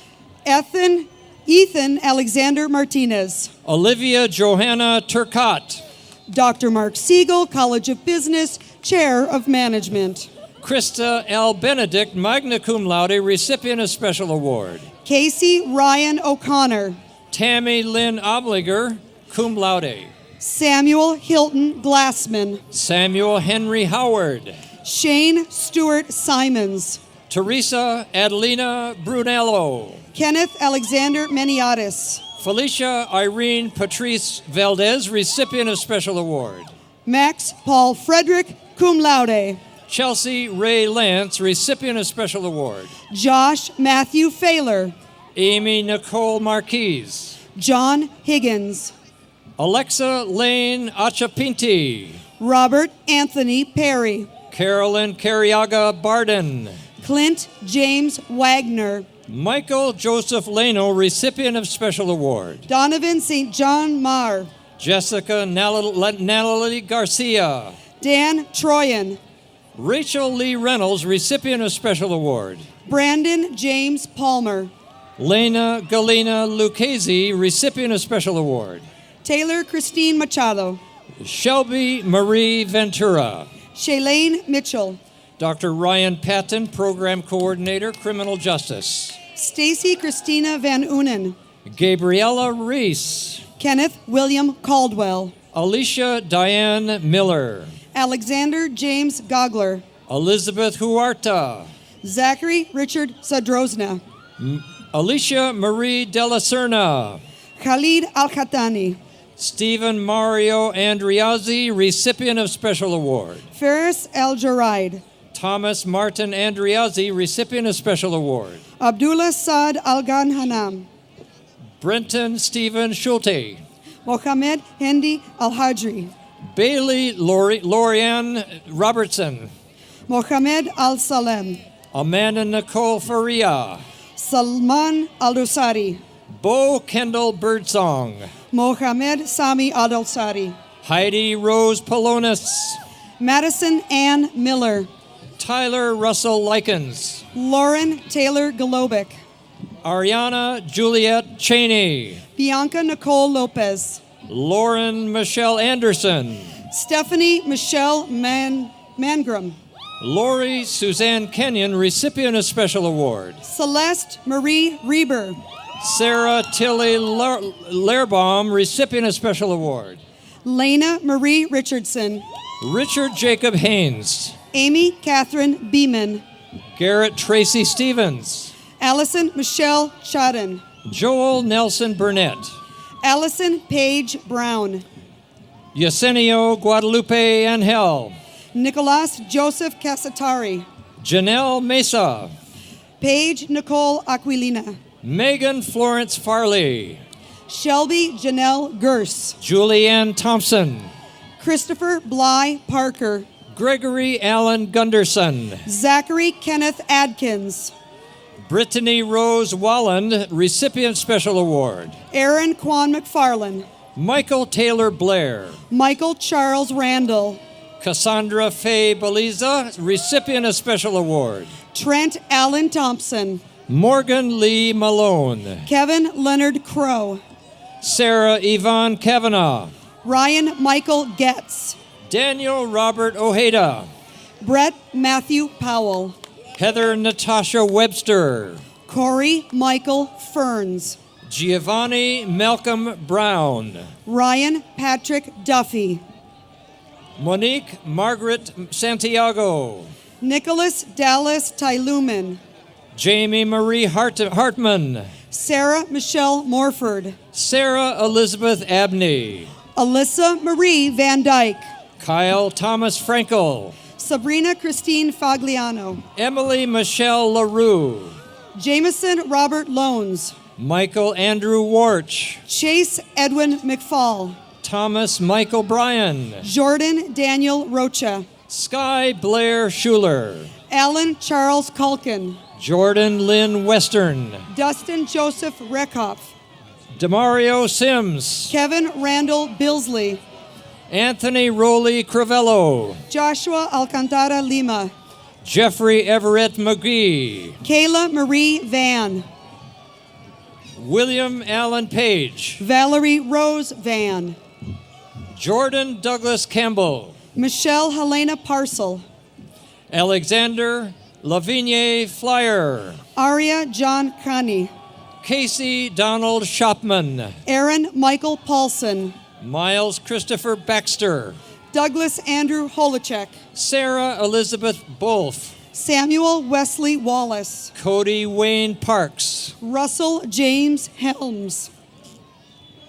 Ethan Alexander Martinez, Olivia Johanna Turcotte, Dr. Mark Siegel, College of Business, Chair of Management, Krista L. Benedict, magna cum laude, recipient of special award. Casey Ryan O'Connor, Tammy Lynn Obliger, cum laude. Samuel Hilton Glassman, Samuel Henry Howard, Shane Stewart Simons, Teresa Adelina Brunello, Kenneth Alexander Meniatis, Felicia Irene Patrice Valdez, recipient of special award. Max Paul Frederick, cum laude, Chelsea Ray Lance, recipient of special award. Josh Matthew Failer, Amy Nicole Marquise, John Higgins, Alexa Lane Achapinti, Robert Anthony Perry, Carolyn Carriaga Barden, Clint James Wagner, Michael Joseph Leno, recipient of special award. Donovan St. John Marr, Jessica Natalie Garcia, Dan Troyan, Rachel Lee Reynolds, recipient of special award. Brandon James Palmer, Lena Galena Lucchese, recipient of special award. Taylor Christine Machado, Shelby Marie Ventura, Shailene Mitchell, Dr. Ryan Patton, Program Coordinator, Criminal Justice. Stacy Christina Van Unen, Gabriella Reese, Kenneth William Caldwell, Alicia Diane Miller, Alexander James Gogler, Elizabeth Huerta, Zachary Richard Sadrozna, Alicia Marie Della Serna, Khalid Al-Khatani, Stephen Mario Andriazzi, recipient of special award. Ferris Al-Jaraid, Thomas Martin Andriazzi, recipient of special award. Abdullah Saad Al-Ghanhanam, Brenton Stephen Schulte, Mohamed Hendi Al-Hajri, Bailey Lorianne Robertson, Mohamed Al-Salem, Amanda Nicole Faria, Salman Al-Dosari, Bo Kendall Birdsong, Mohamed Sami Adolsari, Heidi Rose Polonis, Madison Ann Miller, Tyler Russell Likens, Lauren Taylor Golobic, Ariana Juliet Cheney, Bianca Nicole Lopez, Lauren Michelle Anderson, Stephanie Michelle Mangrum, Lori Suzanne Kenyon, recipient of special award. Celeste Marie Reber, Sarah Tilly Lairbaum, recipient of special award. Lena Marie Richardson, Richard Jacob Haynes, Amy Catherine Beeman, Garrett Tracy Stevens, Allison Michelle Chadden, Joel Nelson Burnett, Allison Paige Brown, Yesenio Guadalupe Angel, Nicolas Joseph Casatari, Janelle Mesa, Paige Nicole Aquilina, Megan Florence Farley, Shelby Janelle Gurse, Julianne Thompson, Christopher Bly Parker, Gregory Allen Gunderson, Zachary Kenneth Adkins, Brittany Rose Walland, recipient special award. Aaron Quan McFarland, Michael Taylor Blair, Michael Charles Randall, Cassandra Faye Beliza, recipient of special award. Trent Allen Thompson, Morgan Lee Malone, Kevin Leonard Crow, Sarah Yvonne Kavanaugh, Ryan Michael Getz, Daniel Robert Ojeda, Brett Matthew Powell, Heather Natasha Webster, Corey Michael Ferns, Giovanni Malcolm Brown, Ryan Patrick Duffy, Monique Margaret Santiago, Nicholas Dallas Tyluman, Jamie Marie Hartman, Sarah Michelle Morford, Sarah Elizabeth Abney, Alyssa Marie Van Dyke, Kyle Thomas Frankel, Sabrina Christine Fagliano, Emily Michelle LaRue, Jameson Robert Loans, Michael Andrew Warch, Chase Edwin McFall, Thomas Michael Bryan, Jordan Daniel Rocha, Sky Blair Schuler, Alan Charles Culkin, Jordan Lynn Western, Dustin Joseph Reckhoff, Demario Sims, Kevin Randall Billsley, Anthony Rowley Crivello, Joshua Alcantara Lima, Jeffrey Everett McGee, Kayla Marie Van, William Allen Page, Valerie Rose Van, Jordan Douglas Campbell, Michelle Helena Parcel, Alexander Lavigne Flyer, Aria John Connie, Casey Donald Shopman, Aaron Michael Paulson, Miles Christopher Baxter, Douglas Andrew Holacek, Sarah Elizabeth Bolf, Samuel Wesley Wallace, Cody Wayne Parks, Russell James Helms,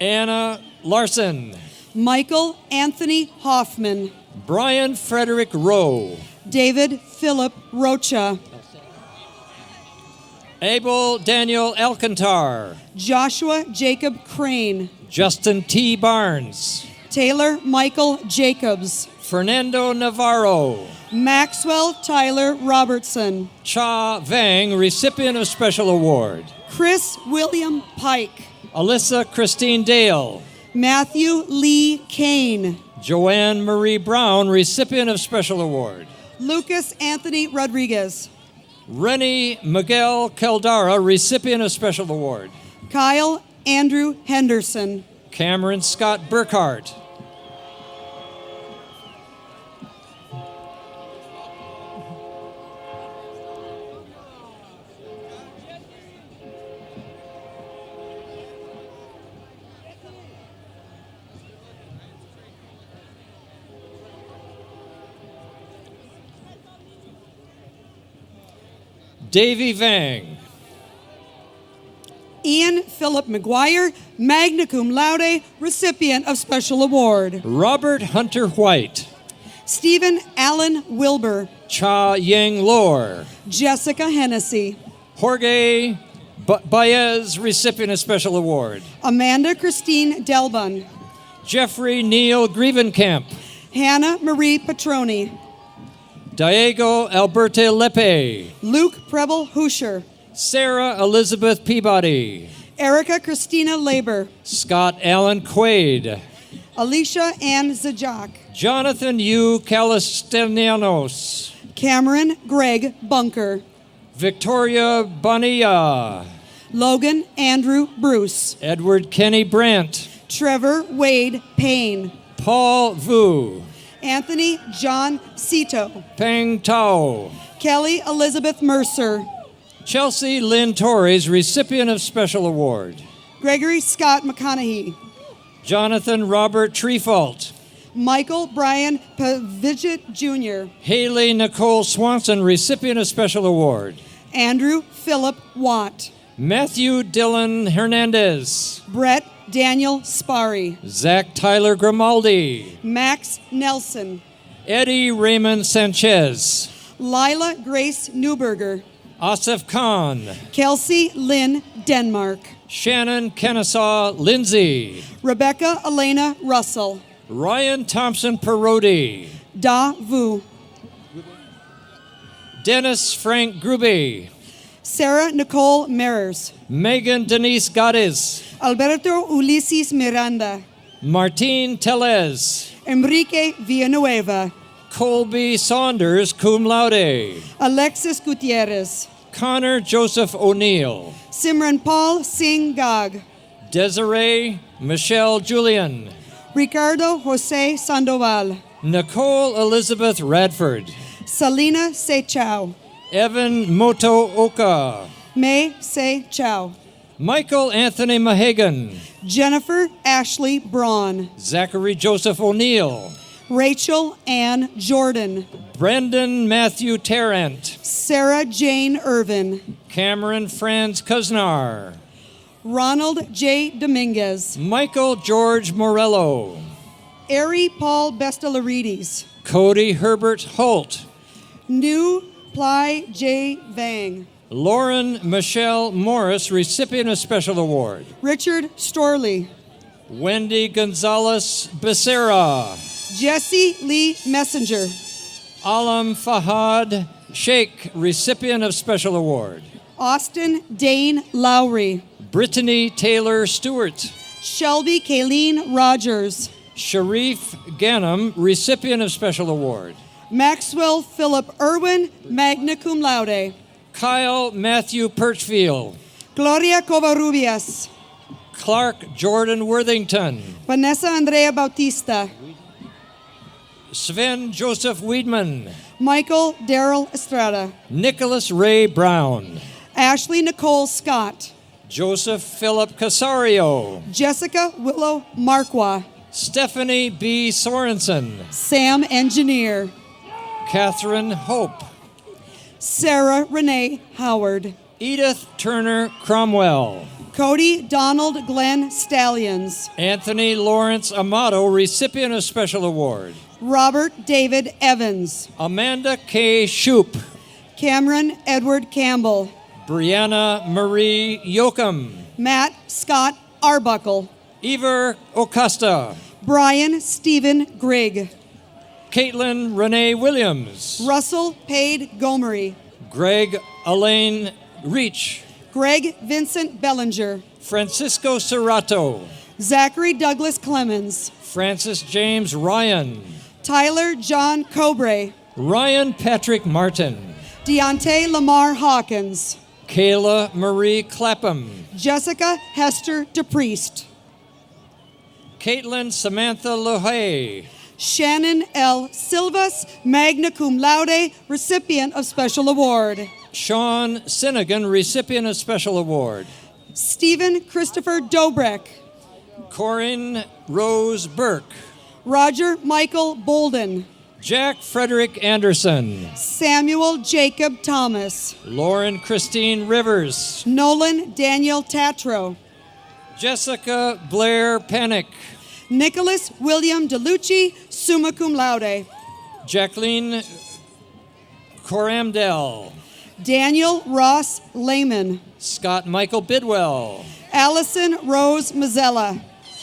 Anna Larson, Michael Anthony Hoffman, Brian Frederick Rowe, David Philip Rocha, Abel Daniel Alcantar, Joshua Jacob Crane, Justin T. Barnes, Taylor Michael Jacobs, Fernando Navarro, Maxwell Tyler Robertson, Cha Vang, recipient of Special Award, Chris William Pike, Alyssa Christine Dale, Matthew Lee Kane, Joanne Marie Brown, recipient of Special Award, Lucas Anthony Rodriguez, Rennie Miguel Caldara, recipient of Special Award, Kyle Andrew Henderson, Cameron Scott Burkhart, Davy Vang, Ian Philip McGuire, magna cum laude, recipient of Special Award, Robert Hunter White, Stephen Allen Wilbur, Cha Yang Lor, Jessica Hennessy, Jorge Baez, recipient of Special Award, Amanda Christine Delbun, Jeffrey Neal Grievenkamp, Hannah Marie Petroni, Diego Alberto Lepe, Luke Preble Hoosher, Sarah Elizabeth Peabody, Erica Christina Labor, Scott Allen Quaid, Alicia Ann Zajak, Jonathan U. Calistenianos, Cameron Greg Bunker, Victoria Bonilla, Logan Andrew Bruce, Edward Kenny Brandt, Trevor Wade Payne, Paul Vu, Anthony John Cito, Peng Tao, Kelly Elizabeth Mercer, Chelsea Lynn Torres, recipient of Special Award, Gregory Scott McConaughey, Jonathan Robert Trefault, Michael Brian Pavidget Jr., Haley Nicole Swanson, recipient of Special Award, Andrew Philip Watt, Matthew Dylan Hernandez, Brett Daniel Sparry, Zach Tyler Grimaldi, Max Nelson, Eddie Raymond Sanchez, Lila Grace Newberger, Asif Khan, Kelsey Lynn Denmark, Shannon Kennesaw Lindsay, Rebecca Elena Russell, Ryan Thompson Parodi, Da Vu, Dennis Frank Gruby, Sarah Nicole Merers, Megan Denise Gades, Alberto Ulises Miranda, Martine Telez, Enrique Villanueva, Colby Saunders, cum laude, Alexis Gutierrez, Connor Joseph O'Neill, Simran Paul Singh Gag, Desiree Michelle Julian, Ricardo Jose Sandoval, Nicole Elizabeth Radford, Salina Sechao, Evan Moto Oka, May Se Chow, Michael Anthony Mahagan, Jennifer Ashley Braun, Zachary Joseph O'Neill, Rachel Ann Jordan, Brendan Matthew Tarrant, Sarah Jane Irvin, Cameron Franz Kuznar, Ronald J. Dominguez, Michael George Morello, Ari Paul Bestelarides, Cody Herbert Holt. Nu Ply J. Vang. Lauren Michelle Morris, recipient of Special Award. Richard Storley. Wendy Gonzalez Becerra. Jesse Lee Messenger. Alam Fahad Sheikh, recipient of Special Award. Austin Dane Lowry. Brittany Taylor Stewart. Shelby Kayleen Rogers. Sharif Ganem, recipient of Special Award. Maxwell Philip Irwin, magna cum laude. Kyle Matthew Perchfield. Gloria Covarrubias. Clark Jordan Worthington. Vanessa Andrea Bautista. Sven Joseph Weedman. Michael Darrell Estrada. Nicholas Ray Brown. Ashley Nicole Scott. Joseph Philip Casario. Jessica Willow Marqua. Stephanie B. Sorensen. Sam Engineer. Catherine Hope. Sarah Renee Howard. Edith Turner Cromwell. Cody Donald Glenn Stallions. Anthony Lawrence Amato, recipient of Special Award. Robert David Evans. Amanda K. Shoup. Cameron Edward Campbell. Brianna Marie Yoakum. Matt Scott Arbuckle. Ever Ocosta. Brian Stephen Grigg. Caitlin Renee Williams. Russell Pade Gomery. Greg Elaine Reach. Greg Vincent Bellinger. Francisco Serrato. Zachary Douglas Clemens. Francis James Ryan. Tyler John Cobre. Ryan Patrick Martin. Deontay Lamar Hawkins. Kayla Marie Clapham. Jessica Hester DePriest. Caitlin Samantha Lohay. Shannon L. Silvas, magna cum laude, recipient of Special Award. Sean Sinnigan, recipient of Special Award. Stephen Christopher Dobreck. Corinne Rose Burke. Roger Michael Bolden. Jack Frederick Anderson. Samuel Jacob Thomas. Lauren Christine Rivers. Nolan Daniel Tatro. Jessica Blair Panic. Nicholas William DeLucci, summa cum laude. Jacqueline Coramdel. Daniel Ross Lehman. Scott Michael Bidwell. Allison Rose Mazzella.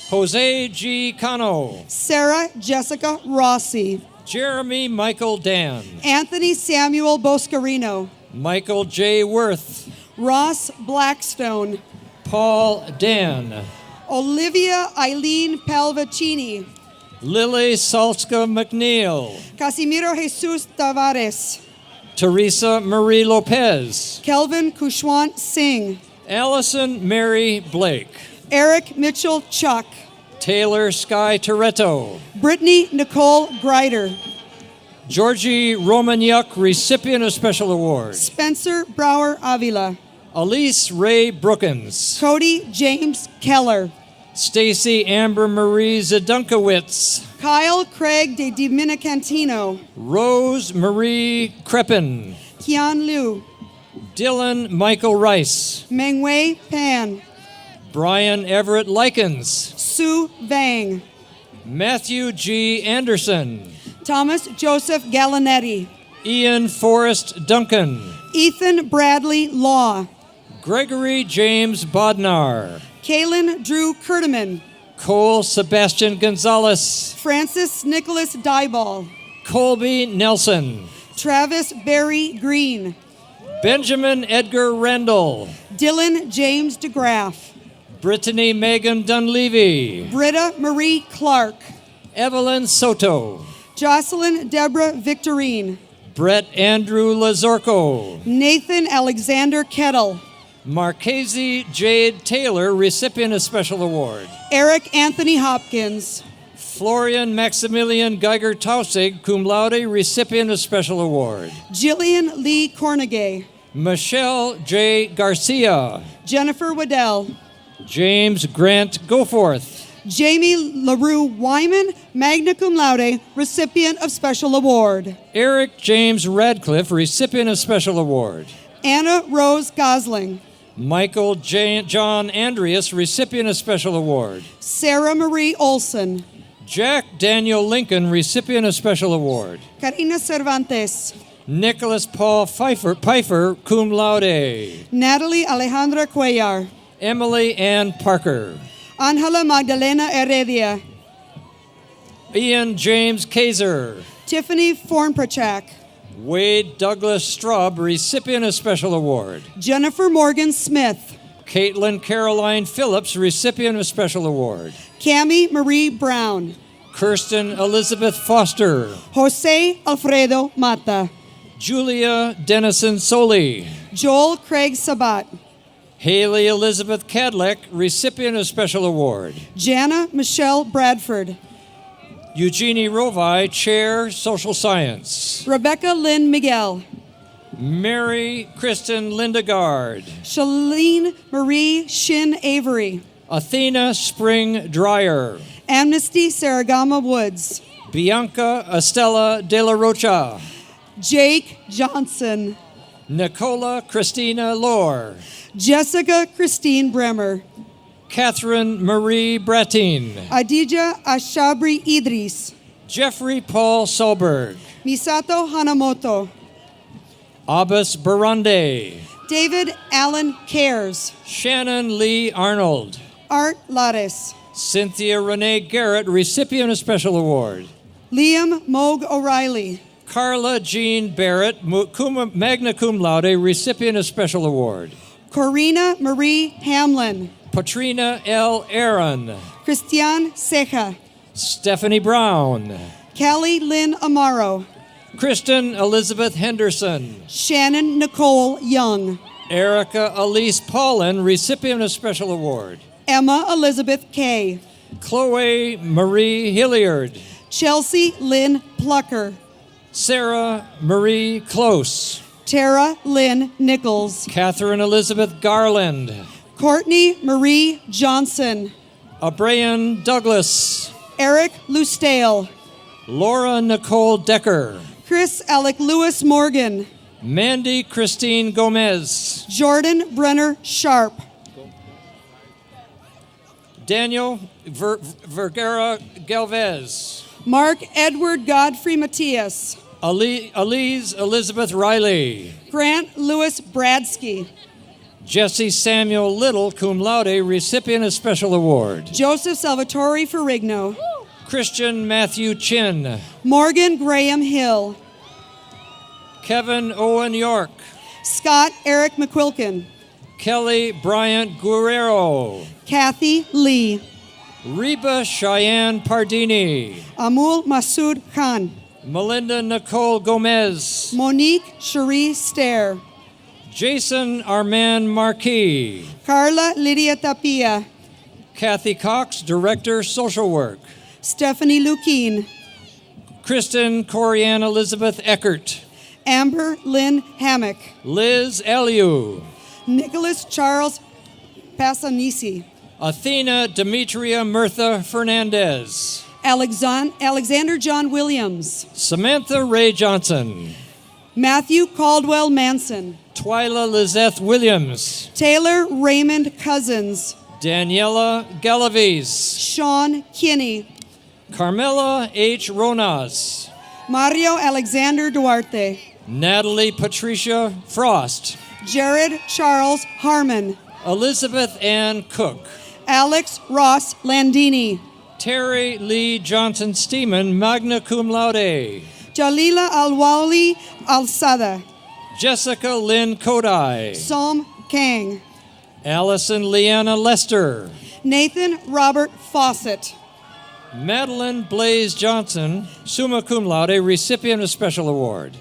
Jose G. Cano. Sarah Jessica Rossi. Jeremy Michael Dan. Anthony Samuel Boscarino. Michael J. Worth. Ross Blackstone. Paul Dan. Olivia Eileen Palvacini. Lily Salska McNeil. Casimiro Jesus Tavares. Teresa Marie Lopez. Kelvin Kushwant Singh. Allison Mary Blake. Eric Mitchell Chuck. Taylor Sky Toretto. Brittany Nicole Greider. Georgie Romanyuk, recipient of Special Award. Spencer Brower Avila. Elise Ray Brookins. Cody James Keller. Stacy Amber Marie Zadunkowitz. Kyle Craig de Dominicantino. Rose Marie Crepin. Kian Liu. Dylan Michael Rice. Mengwei Pan. Brian Everett Likens. Sue Vang. Matthew G. Anderson. Thomas Joseph Gallinetti. Ian Forrest Duncan. Ethan Bradley Law. Gregory James Bodnar. Kaylin Drew Kurteman. Cole Sebastian Gonzalez. Francis Nicholas Dyball. Colby Nelson. Travis Barry Green. Benjamin Edgar Rendell. Dylan James DeGraff. Brittany Megan Dunleavy. Britta Marie Clark. Evelyn Soto. Jocelyn Deborah Victorine. Brett Andrew Lazorco. Nathan Alexander Kettle. Marchese Jade Taylor, recipient of Special Award. Eric Anthony Hopkins. Florian Maximilian Geiger Tausig, cum laude, recipient of Special Award. Jillian Lee Cornegay. Michelle J. Garcia. Jennifer Waddell. James Grant Goforth. Jamie LaRue Wyman, magna cum laude, recipient of Special Award. Eric James Radcliffe, recipient of Special Award. Anna Rose Gosling. Michael John Andreas, recipient of Special Award. Sarah Marie Olson. Jack Daniel Lincoln, recipient of special award. Karina Cervantes. Nicholas Paul Pfeiffer, cum laude. Natalie Alejandra Cuellar. Emily Ann Parker. Angela Magdalena Heredia. Ian James Kaiser. Tiffany Fornprachak. Wade Douglas Straub, recipient of special award. Jennifer Morgan Smith. Caitlin Caroline Phillips, recipient of special award. Cammie Marie Brown. Kirsten Elizabeth Foster. Jose Alfredo Mata. Julia Dennison Soli. Joel Craig Sabat. Haley Elizabeth Cadleck, recipient of special award. Jana Michelle Bradford. Eugenie Rovi, Chair, Social Science. Rebecca Lynn Miguel. Mary Kristen Lindegard. Shalene Marie Shin Avery. Athena Spring Dreyer. Amnesty Saragama Woods. Bianca Estella De La Rocha. Jake Johnson. Nicola Christina Lohr. Jessica Christine Bremer. Catherine Marie Bratin. Adija Ashabri Idris. Jeffrey Paul Solberg. Misato Hanamoto. Abbas Barande. David Allen Cares. Shannon Lee Arnold. Art Lares. Cynthia Renee Garrett, recipient of special award. Liam Moog O'Reilly. Carla Jean Barrett, magna cum laude, recipient of special award. Corina Marie Hamlin. Patrina L. Aaron. Christian Ceja. Stephanie Brown. Kelly Lynn Amaro. Kristen Elizabeth Henderson. Shannon Nicole Young. Erica Elise Paulin, recipient of special award. Emma Elizabeth Kay. Chloe Marie Hilliard. Chelsea Lynn Plucker. Sarah Marie Close. Tara Lynn Nichols. Catherine Elizabeth Garland. Courtney Marie Johnson. Abrayan Douglas. Eric Lustale. Laura Nicole Decker. Chris Alec Lewis Morgan. Mandy Christine Gomez. Jordan Brenner Sharp. Daniel Vergara Galvez. Mark Edward Godfrey Matias. Elise Elizabeth Riley. Grant Lewis Bradsky. Jesse Samuel Little, cum laude, recipient of special award. Joseph Salvatore Ferrigno. Christian Matthew Chin. Morgan Graham Hill. Kevin Owen York. Scott Eric McQuilkin. Kelly Bryant Guerrero. Kathy Lee. Reba Cheyenne Pardini. Amul Masood Khan. Melinda Nicole Gomez. Monique Cherie Stair. Jason Armand Marquis. Carla Lydia Tapia. Kathy Cox, Director, Social Work. Stephanie Lukeen. Kristen Corianne Elizabeth Eckert. Amber Lynn Hammock. Liz Eliu. Nicholas Charles Passanisi. Athena Demetria Mirtha Fernandez. Alexander John Williams. Samantha Ray Johnson. Matthew Caldwell Manson. Twyla Lizeth Williams. Taylor Raymond Cousins. Daniela Galaviz. Sean Kinney. Carmela H. Ronas. Mario Alexander Duarte. Natalie Patricia Frost. Jared Charles Harmon. Elizabeth Ann Cook. Alex Ross Landini. Terry Lee Johnson Steeman, magna cum laude. Jalila Alwali Alsada. Jessica Lynn Kodai. Som Kang. Allison Leanna Lester. Nathan Robert Fawcett. Madeline Blaze Johnson, summa cum laude, recipient of special award.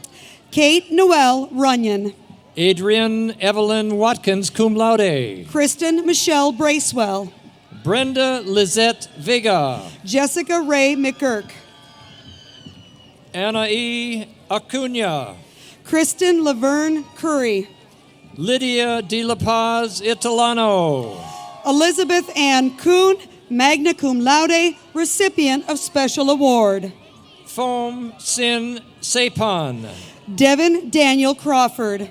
Kate Noel Runyon. Adrian Evelyn Watkins, cum laude. Kristen Michelle Bracewell. Brenda Lizette Vega. Jessica Ray McGurk. Anna E. Acuna. Kristen Laverne Curry. Lydia De La Paz Italano. Elizabeth Ann Kuhn, magna cum laude, recipient of special award. Foam Sin Sapan. Devin Daniel Crawford.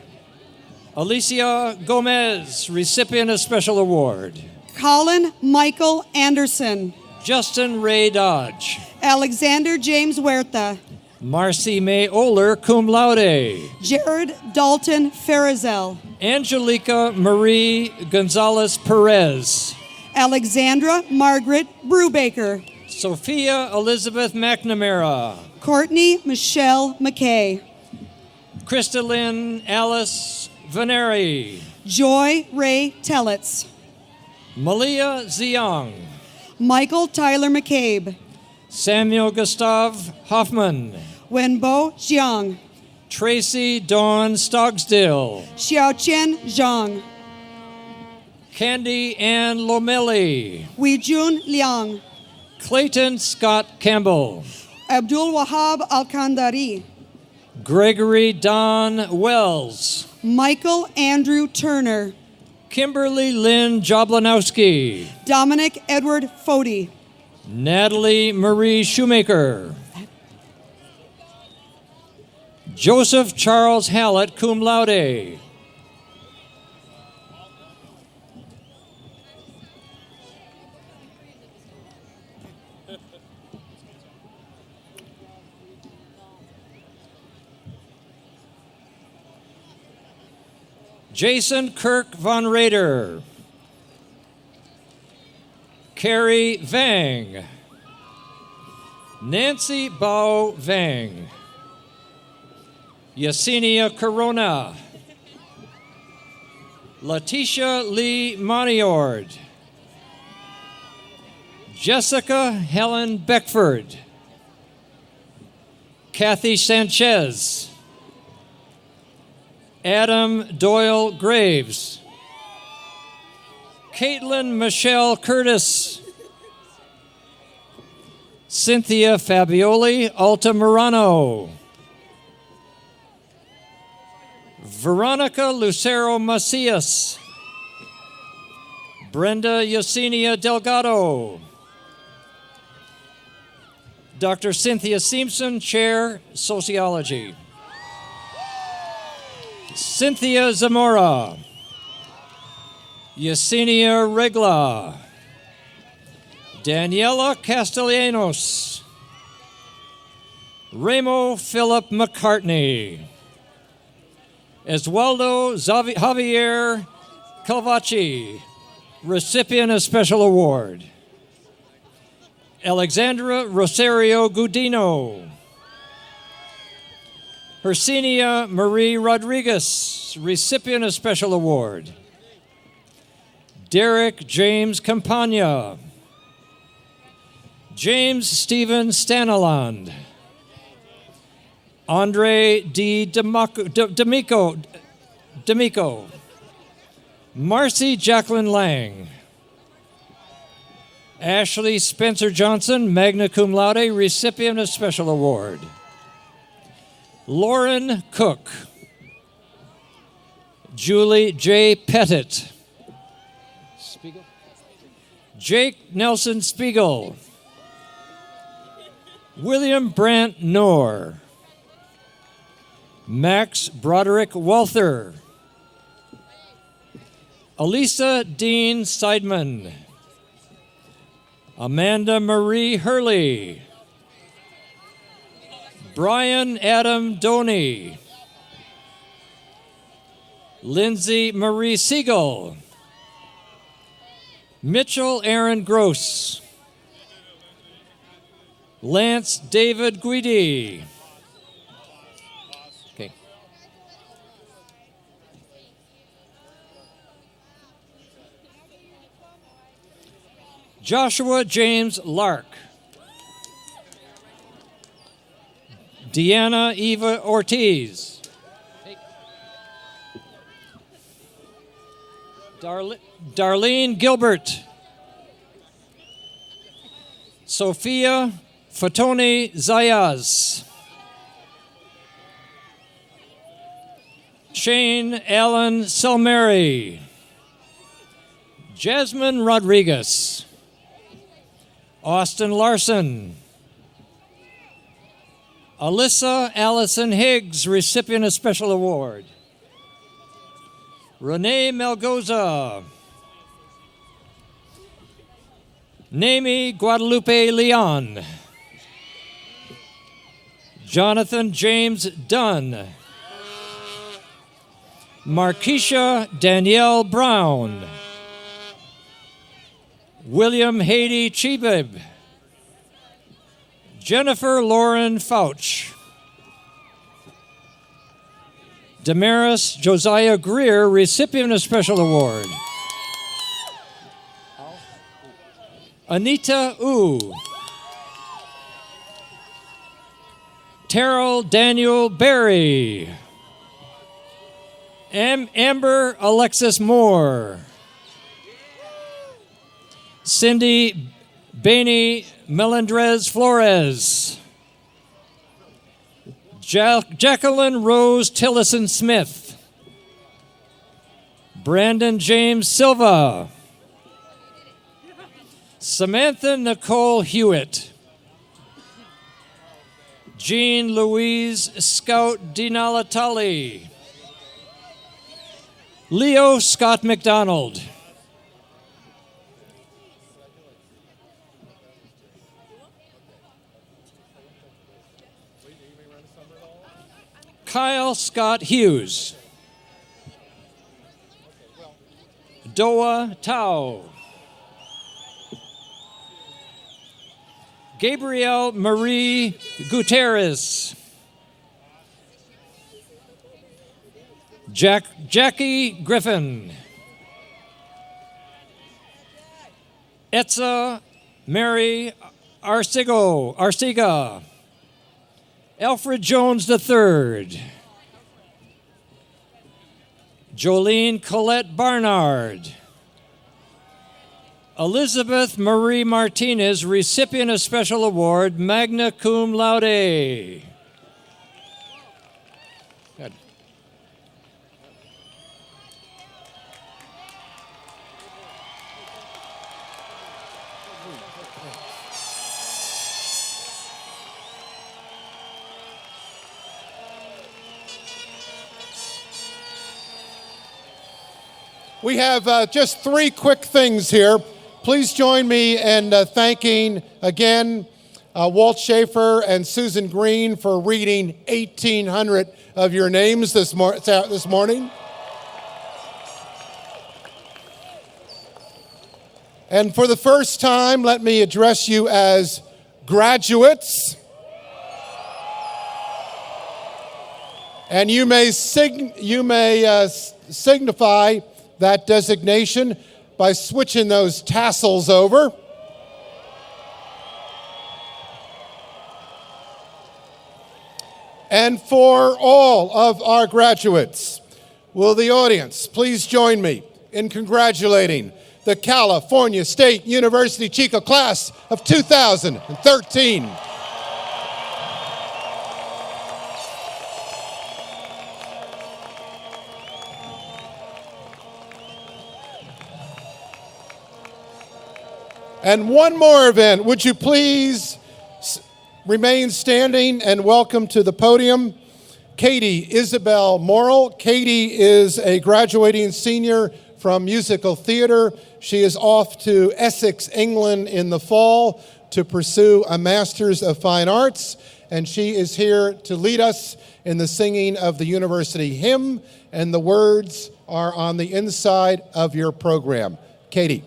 Alicia Gomez, recipient of special award. Colin Michael Anderson. Justin Ray Dodge. Alexander James Huerta. Marcy May Oler, cum laude. Jared Dalton Farizel. Angelica Marie Gonzalez Perez. Alexandra Margaret Brubaker. Sophia Elizabeth McNamara. Courtney Michelle McKay. Crystalline Alice Veneri. Joy Ray Tellitz. Malia Ziong. Michael Tyler McCabe. Samuel Gustav Hoffman. Wenbo Jiang. Tracy Dawn Stogsdill. Xiaoqian Zhang. Candy Ann Lomeli. Weijun Liang. Clayton Scott Campbell. Abdul Wahab Al-Kandari. Gregory Don Wells. Michael Andrew Turner. Kimberly Lynn Jablanowski. Dominic Edward Fody. Natalie Marie Shoemaker. Joseph Charles Hallett, cum laude. Jason Kirk Von Rader. Carrie Vang. Nancy Bao Vang. Yesenia Corona. Letitia Lee Moniord. Jessica Helen Beckford. Kathy Sanchez. Adam Doyle Graves. Caitlin Michelle Curtis. Cynthia Fabioli Altamirano. Veronica Lucero Macias. Brenda Yesenia Delgado. Dr. Cynthia Simpson, Chair, Sociology. Cynthia Zamora. Yesenia Regla. Daniela Castellanos. Remo Philip McCartney. Eswaldo Javier Calvachi, recipient of Special Award. Alexandra Rosario Gudino. Hercinia Marie Rodriguez, recipient of Special Award. Derek James Campagna. James Stephen Staniland. Andre D. D'Amico. Marcy Jacqueline Lang. Ashley Spencer Johnson, magna cum laude, recipient of Special Award. Lauren Cook. Julie J. Pettit. Spiegel? Jake Nelson Spiegel. William Brandt Knorr. Max Broderick Walther. Elisa Dean Seidman. Amanda Marie Hurley. Brian Adam Doney. Lindsay Marie Siegel. Mitchell Aaron Gross. Lance David Guidi. Okay. Joshua James Lark. Deanna Eva Ortiz. Darlene Gilbert. Sophia Fatoni Zayas. Shane Allen Selmeri. Jasmine Rodriguez. Austin Larson. Alyssa Allison Higgs, recipient of Special Award. Renee Melgoza. Nami Guadalupe Leon. Jonathan James Dunn. Markeisha Danielle Brown. William Haiti Chibib. Jennifer Lauren Fouch. Damaris Josiah Greer, recipient of Special Award. Anita Wu. Terrell Daniel Berry. Amber Alexis Moore. Cindy Bainey Melendrez Flores. Jacqueline Rose Tillison Smith. Brandon James Silva. Samantha Nicole Hewitt. Jean Louise Scout Dinalatali. Leo Scott McDonald. Kyle Scott Hughes. Doa Tao. Gabrielle Marie Gutierrez. Jackie Griffin. Etza Mary Arcega. Alfred Jones III. Jolene Colette Barnard. Elizabeth Marie Martinez, recipient of Special Award, magna cum laude. Good. We have just three quick things here. Please join me in thanking again Walt Schaefer and Susan Green for reading 1,800 of your names this morning. And for the first time, let me address you as graduates. And you may signify that designation by switching those tassels over. And for all of our graduates, will the audience please join me in congratulating the California State University Chico class of 2013. And one more event. Would you please remain standing and welcome to the podium Katie Isabel Morrill. Katie is a graduating senior from musical theater. She is off to Essex, England in the fall to pursue a Master's of Fine Arts, and she is here to lead us in the singing of the university hymn, and the words are on the inside of your program. Katie.